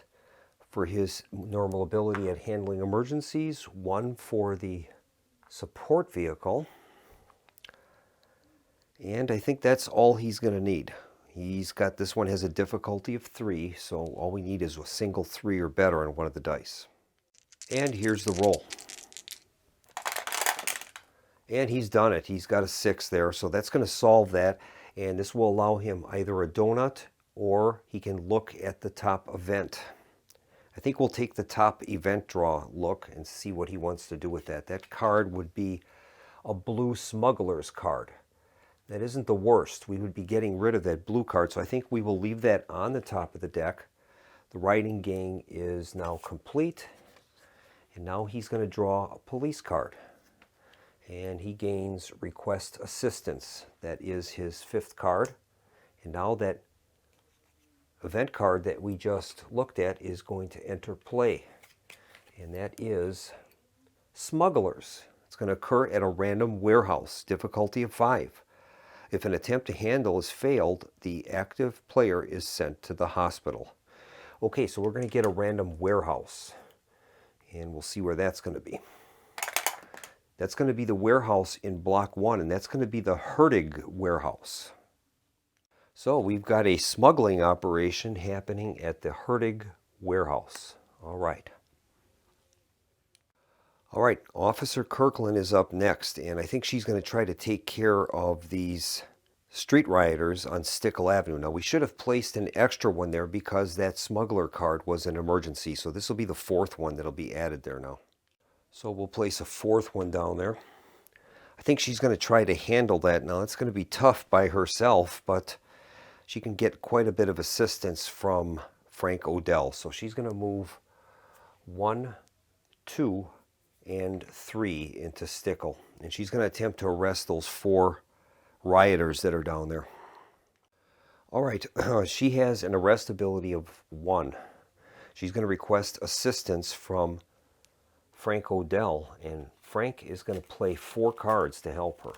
for his normal ability at handling emergencies, 1 for the support vehicle, and I think that's all he's going to need. He's got, this one has a difficulty of 3, so all we need is a single 3 or better on one of the dice. And here's the roll. And he's done it. He's got a 6 there, so that's going to solve that, and this will allow him either a donut or he can look at the top event. I think we'll take the top event draw look and see what he wants to do with that. That card would be a blue smuggler's card. That isn't the worst. We would be getting rid of that blue card, so I think we will leave that on the top of the deck. The rioting gang is now complete, and now he's going to draw a police card. And he gains request assistance. That is his 5th card. And now that event card that we just looked at is going to enter play, and that is smugglers. It's going to occur at a random warehouse, difficulty of 5. If an attempt to handle is failed, the active player is sent to the hospital. Okay, so we're going to get a random warehouse, and we'll see where that's going to be. That's going to be the warehouse in block 1, and that's going to be the Hertig warehouse. So we've got a smuggling operation happening at the Hertig warehouse. All right. All right, Officer Kirkland is up next, and I think she's going to try to take care of these street rioters on Stickle Avenue. Now, we should have placed an extra one there because that smuggler card was an emergency, so this will be the 4th one that'll be added there now. So we'll place a 4th one down there. I think she's going to try to handle that. Now, it's going to be tough by herself, but she can get quite a bit of assistance from Frank Odell. So she's going to move 1, 2, and 3 into Stickle. And she's going to attempt to arrest those 4 rioters that are down there. All right, she has an arrest ability of 1. She's going to request assistance from Frank Odell, and Frank is going to play 4 cards to help her.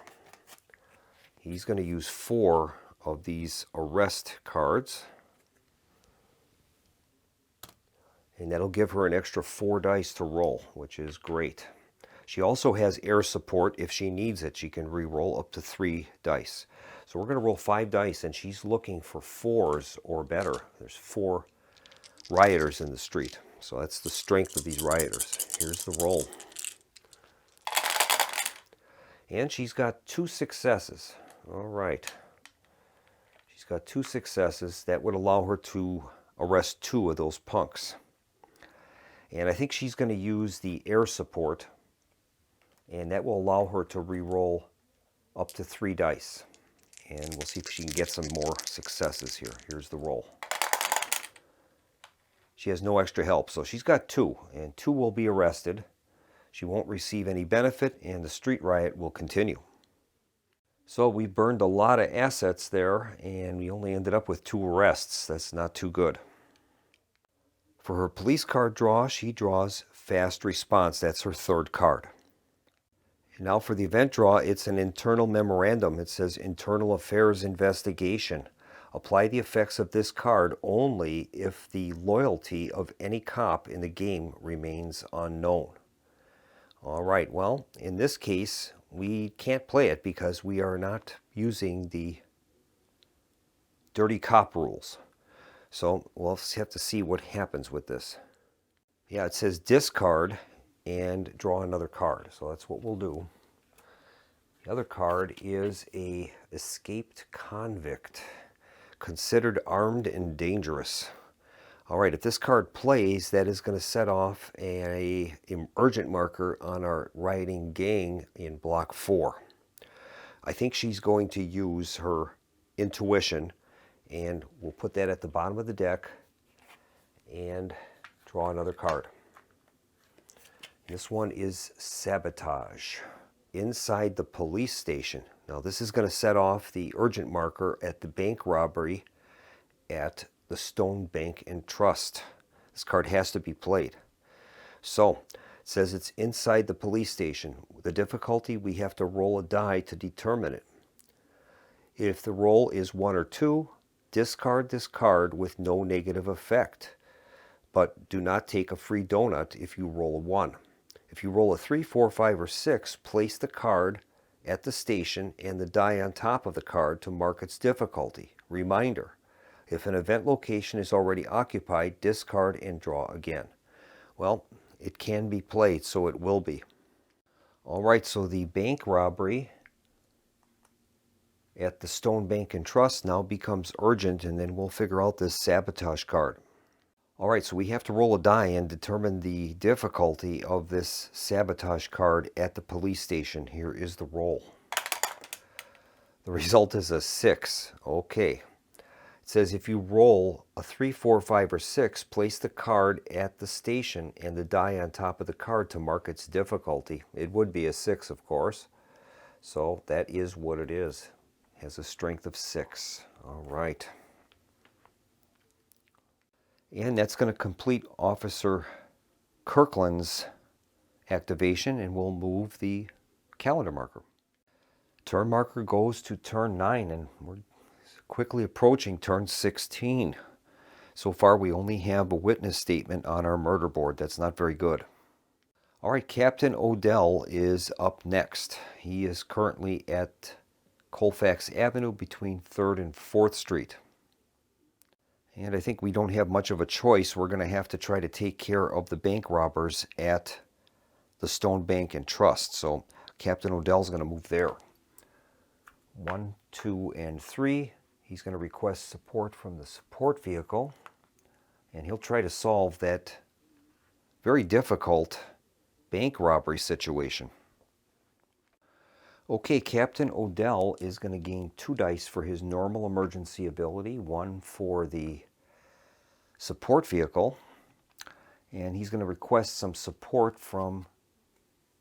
He's going to use 4 of these arrest cards, and that'll give her an extra 4 dice to roll, which is great. She also has air support. If she needs it, she can re-roll up to 3 dice. So we're going to roll 5 dice, and she's looking for 4s or better. There's 4 rioters in the street, so that's the strength of these rioters. Here's the roll. And she's got 2 successes. All right. She's got 2 successes. That would allow her to arrest 2 of those punks. And I think she's going to use the air support, and that will allow her to re-roll up to 3 dice. And we'll see if she can get some more successes here. Here's the roll. She has no extra help, so she's got 2, and 2 will be arrested. She won't receive any benefit, and the street riot will continue. So we burned a lot of assets there, and we only ended up with 2 arrests. That's not too good. For her police card draw, she draws fast response. That's her 3rd card. And now for the event draw, it's an internal memorandum. It says internal affairs investigation. Apply the effects of this card only if the loyalty of any cop in the game remains unknown. All right, well, in this case, we can't play it because we are not using the dirty cop rules. So we'll have to see what happens with this. Yeah, it says discard and draw another card. So that's what we'll do. The other card is a escaped convict, considered armed and dangerous. All right, if this card plays, that is going to set off an urgent marker on our rioting gang in block 4. I think she's going to use her intuition, and we'll put that at the bottom of the deck and draw another card. This one is sabotage. Inside the police station. Now this is going to set off the urgent marker at the bank robbery at the Stone Bank and Trust. This card has to be played. So it says it's inside the police station. The difficulty, we have to roll a die to determine it. If the roll is 1 or 2, discard this card with no negative effect. But do not take a free donut if you roll a 1. If you roll a 3, 4, 5, or 6, place the card at the station and the die on top of the card to mark its difficulty. Reminder, if an event location is already occupied, discard and draw again. Well, it can be played, so it will be. All right, so the bank robbery at the Stone Bank and Trust now becomes urgent, and then we'll figure out this sabotage card. All right, so we have to roll a die and determine the difficulty of this sabotage card at the police station. Here is the roll. The result is a 6. Okay. It says if you roll a 3, 4, 5, or 6, place the card at the station and the die on top of the card to mark its difficulty. It would be a 6, of course. So that is what it is. It has a strength of 6. All right. And that's going to complete Officer Kirkland's activation, and we'll move the calendar marker. Turn marker goes to turn 9, and we're quickly approaching turn 16. So far we only have a witness statement on our murder board. That's not very good. All right, Captain Odell is up next. He is currently at Colfax Avenue between 3rd and 4th Street. And I think we don't have much of a choice. We're going to have to try to take care of the bank robbers at the Stone Bank and Trust. So Captain Odell's going to move there. 1, 2, and 3. He's going to request support from the support vehicle. And he'll try to solve that very difficult bank robbery situation. Okay, Captain Odell is going to gain 2 dice for his normal emergency ability, 1 for the support vehicle, and he's going to request some support from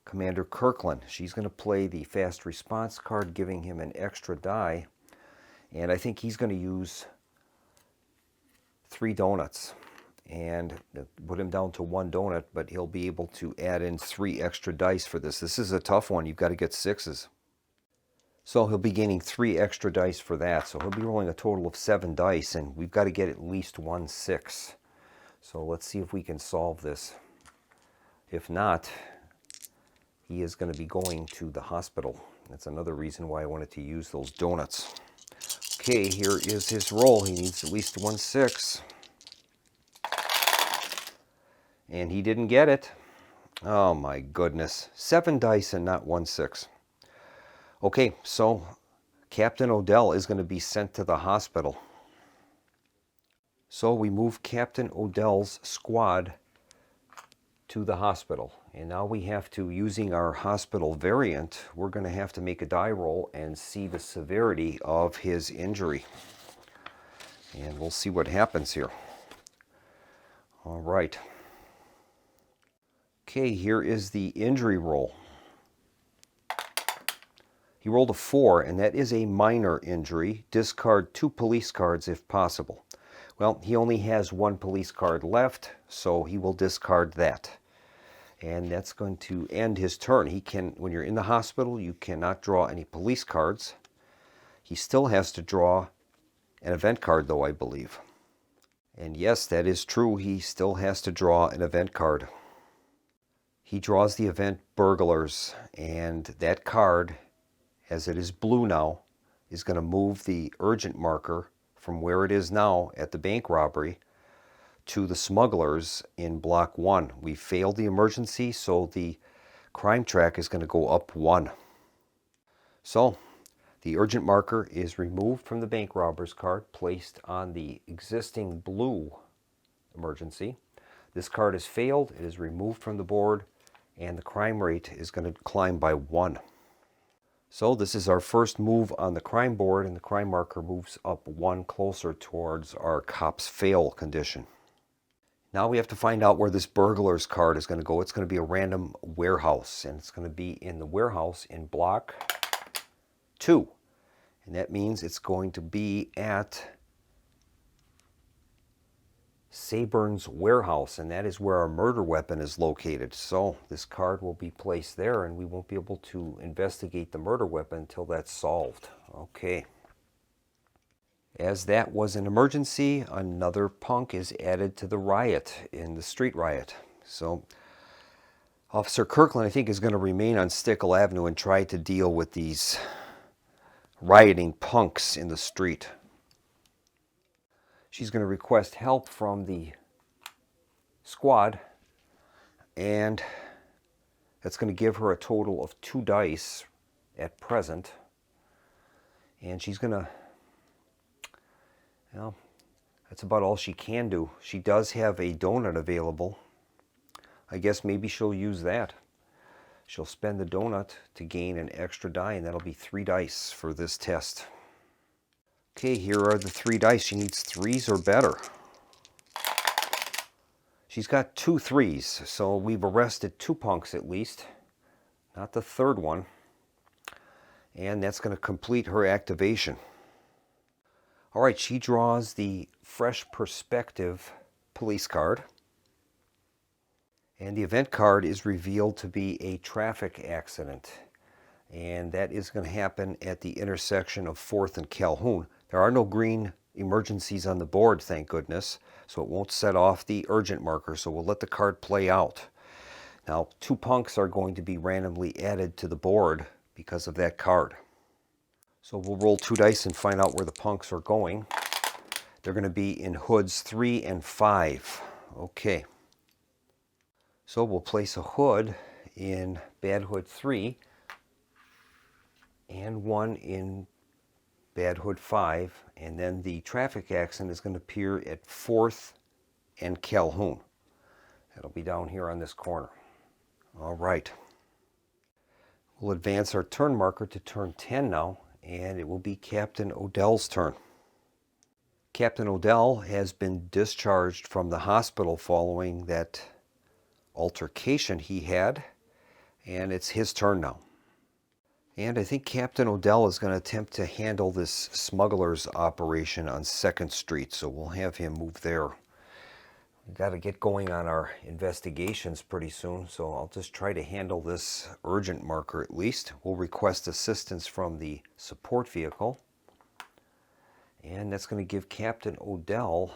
Commander Kirkland. She's going to play the fast response card, giving him an extra die, and I think he's going to use 3 donuts and put him down to 1 donut, but he'll be able to add in 3 extra dice for this. This is a tough one. You've got to get 6s. So he'll be gaining 3 extra dice for that. So he'll be rolling a total of 7 dice, and we've got to get at least 1 6. So let's see if we can solve this. If not, he is going to be going to the hospital. That's another reason why I wanted to use those donuts. Okay, here is his roll. He needs at least 1 6. And he didn't get it. Oh my goodness. 7 dice and not 1 6. Okay, so Captain Odell is going to be sent to the hospital. So we move Captain Odell's squad to the hospital. And now we have to, using our hospital variant, we're going to have to make a die roll and see the severity of his injury. And we'll see what happens here. All right. Okay, here is the injury roll. He rolled a 4, and that is a minor injury. Discard 2 police cards if possible. Well, he only has 1 police card left, so he will discard that. And that's going to end his turn. He can, when you're in the hospital, you cannot draw any police cards. He still has to draw an event card though, I believe. And yes, that is true. He still has to draw an event card. He draws the event burglars, and that card, as it is blue now, is going to move the urgent marker from where it is now at the bank robbery to the smugglers in block 1. We failed the emergency, so the crime track is going to go up 1. So the urgent marker is removed from the bank robbers card, placed on the existing blue emergency. This card has failed, it is removed from the board, and the crime rate is going to climb by 1. So this is our first move on the crime board, and the crime marker moves up 1 closer towards our cops fail condition. Now we have to find out where this burglars card is going to go. It's going to be a random warehouse, and it's going to be in the warehouse in block 2. And that means it's going to be at Saburn's warehouse, and that is where our murder weapon is located. So this card will be placed there, and we won't be able to investigate the murder weapon until that's solved. Okay. As that was an emergency, another punk is added to the riot, in the street riot. So Officer Kirkland, I think, is going to remain on Stickle Avenue and try to deal with these rioting punks in the street. She's going to request help from the squad, and that's going to give her a total of 2 dice at present. And she's going to, well, that's about all she can do. She does have a donut available. I guess maybe she'll use that. She'll spend the donut to gain an extra die, and that'll be 3 dice for this test. Okay, here are the 3 dice. She needs 3s or better. She's got 2 3s, so we've arrested 2 punks at least, not the 3rd one. And that's going to complete her activation. All right, she draws the Fresh Perspective police card. And the event card is revealed to be a traffic accident. And that is going to happen at the intersection of 4th and Calhoun. There are no green emergencies on the board, thank goodness, so it won't set off the urgent marker, so we'll let the card play out. Now, 2 punks are going to be randomly added to the board because of that card. So we'll roll 2 dice and find out where the punks are going. They're going to be in hoods 3 and 5. Okay. So we'll place a hood in bad hood 3 and 1 in bad hood 5, and then the traffic accident is going to appear at 4th and Calhoun. That'll be down here on this corner. All right. We'll advance our turn marker to turn 10 now, and it will be Captain Odell's turn. Captain Odell has been discharged from the hospital following that altercation he had, and it's his turn now. And I think Captain Odell is going to attempt to handle this smuggler's operation on 2nd Street, so we'll have him move there. We've got to get going on our investigations pretty soon, so I'll just try to handle this urgent marker at least. We'll request assistance from the support vehicle, and that's going to give Captain Odell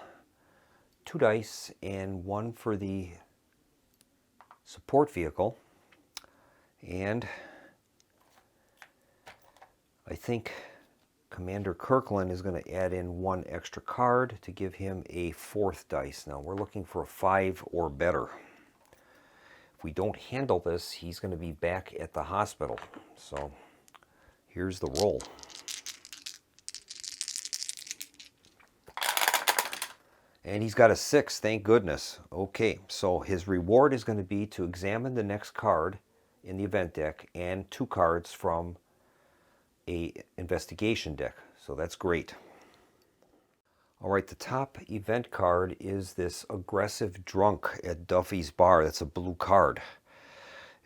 2 dice and 1 for the support vehicle. And I think Commander Kirkland is going to add in 1 extra card to give him a 4th dice. Now we're looking for a 5 or better. If we don't handle this, he's going to be back at the hospital. So here's the roll. And he's got a 6, thank goodness. Okay, so his reward is going to be to examine the next card in the event deck and 2 cards from a investigation deck, so that's great. All right, the top event card is this aggressive drunk at Duffy's bar. That's a blue card.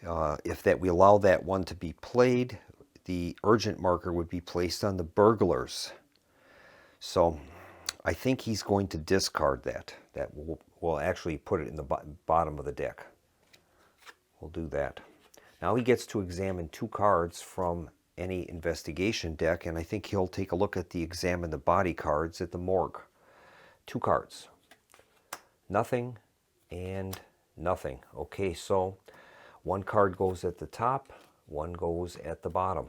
If we allow that one to be played, the urgent marker would be placed on the burglars. So I think he's going to discard that. That will actually put it in the bottom of the deck. We'll do that. Now he gets to examine 2 cards from any investigation deck, and I think he'll take a look at the examine the body cards at the morgue. 2 cards. Nothing and nothing. Okay, so 1 card goes at the top, 1 goes at the bottom.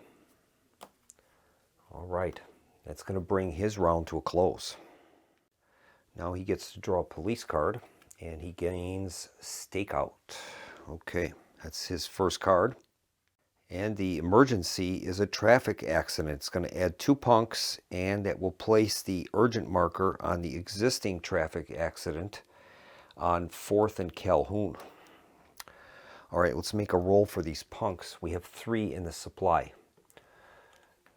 All right, that's going to bring his round to a close. Now he gets to draw a police card, and he gains stakeout. Okay, that's his first card. And the emergency is a traffic accident. It's going to add 2 punks, and that will place the urgent marker on the existing traffic accident on 4th and Calhoun. All right, let's make a roll for these punks. We have 3 in the supply.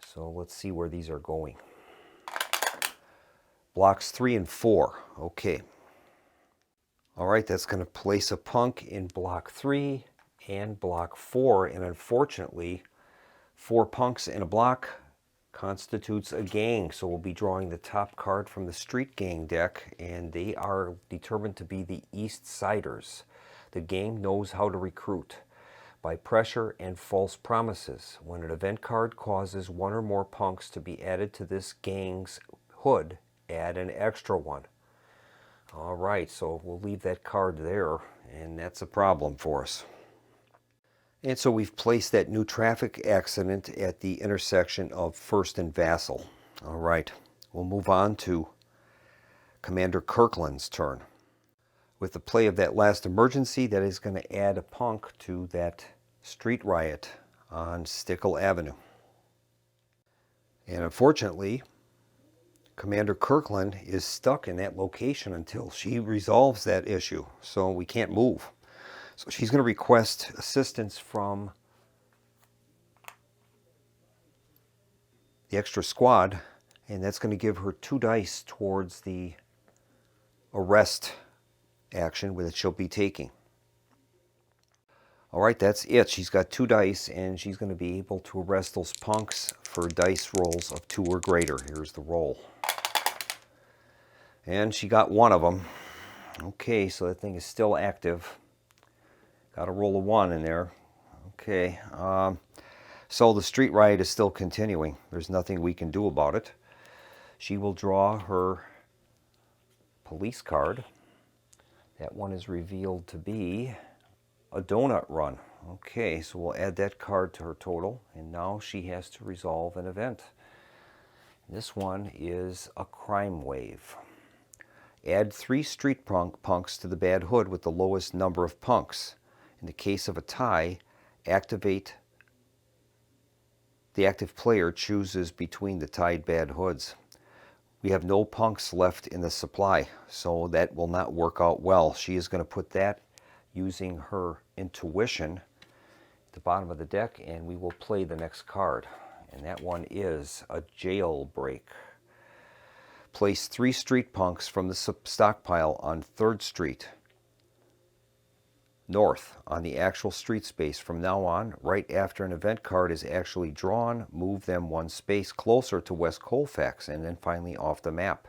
So let's see where these are going. Blocks 3 and 4. Okay. All right, that's going to place a punk in block 3 and block 4. And unfortunately, 4 punks in a block constitutes a gang. So we'll be drawing the top card from the street gang deck, and they are determined to be the East Siders. The game knows how to recruit by pressure and false promises. When an event card causes 1 or more punks to be added to this gang's hood, add an extra 1. All right, so we'll leave that card there, and that's a problem for us. And so we've placed that new traffic accident at the intersection of 1st and Vassal. All right, we'll move on to Commander Kirkland's turn. With the play of that last emergency, that is going to add a punk to that street riot on Stickle Avenue. And unfortunately, Commander Kirkland is stuck in that location until she resolves that issue, so we can't move. So she's going to request assistance from the extra squad, and that's going to give her 2 dice towards the arrest action that she'll be taking. All right, that's it. She's got 2 dice, and she's going to be able to arrest those punks for dice rolls of 2 or greater. Here's the roll. And she got 1 of them. Okay, so that thing is still active. Got a roll of 1 in there. Okay, so the street riot is still continuing. There's nothing we can do about it. She will draw her police card. That one is revealed to be a donut run. Okay, so we'll add that card to her total, and now she has to resolve an event. This one is a crime wave. Add 3 street punks to the bad hood with the lowest number of punks. In the case of a tie, the active player chooses between the tied bad hoods. We have no punks left in the supply, so that will not work out well. She is going to put that using her intuition at the bottom of the deck, and we will play the next card. And that one is a jailbreak. Place 3 street punks from the stockpile on 3rd Street North on the actual street space. From now on, right after an event card is actually drawn, move them 1 space closer to West Colfax and then finally off the map.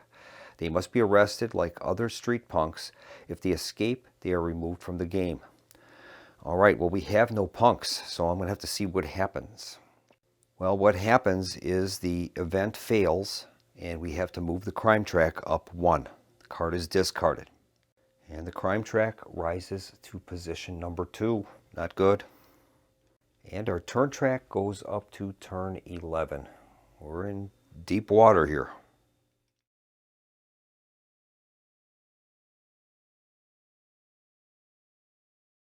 They must be arrested like other street punks. If they escape, they are removed from the game. All right, well, we have no punks, so I'm going to have to see what happens. Well, what happens is the event fails, and we have to move the crime track up 1. The card is discarded. And the crime track rises to position number 2. Not good. And our turn track goes up to turn 11. We're in deep water here.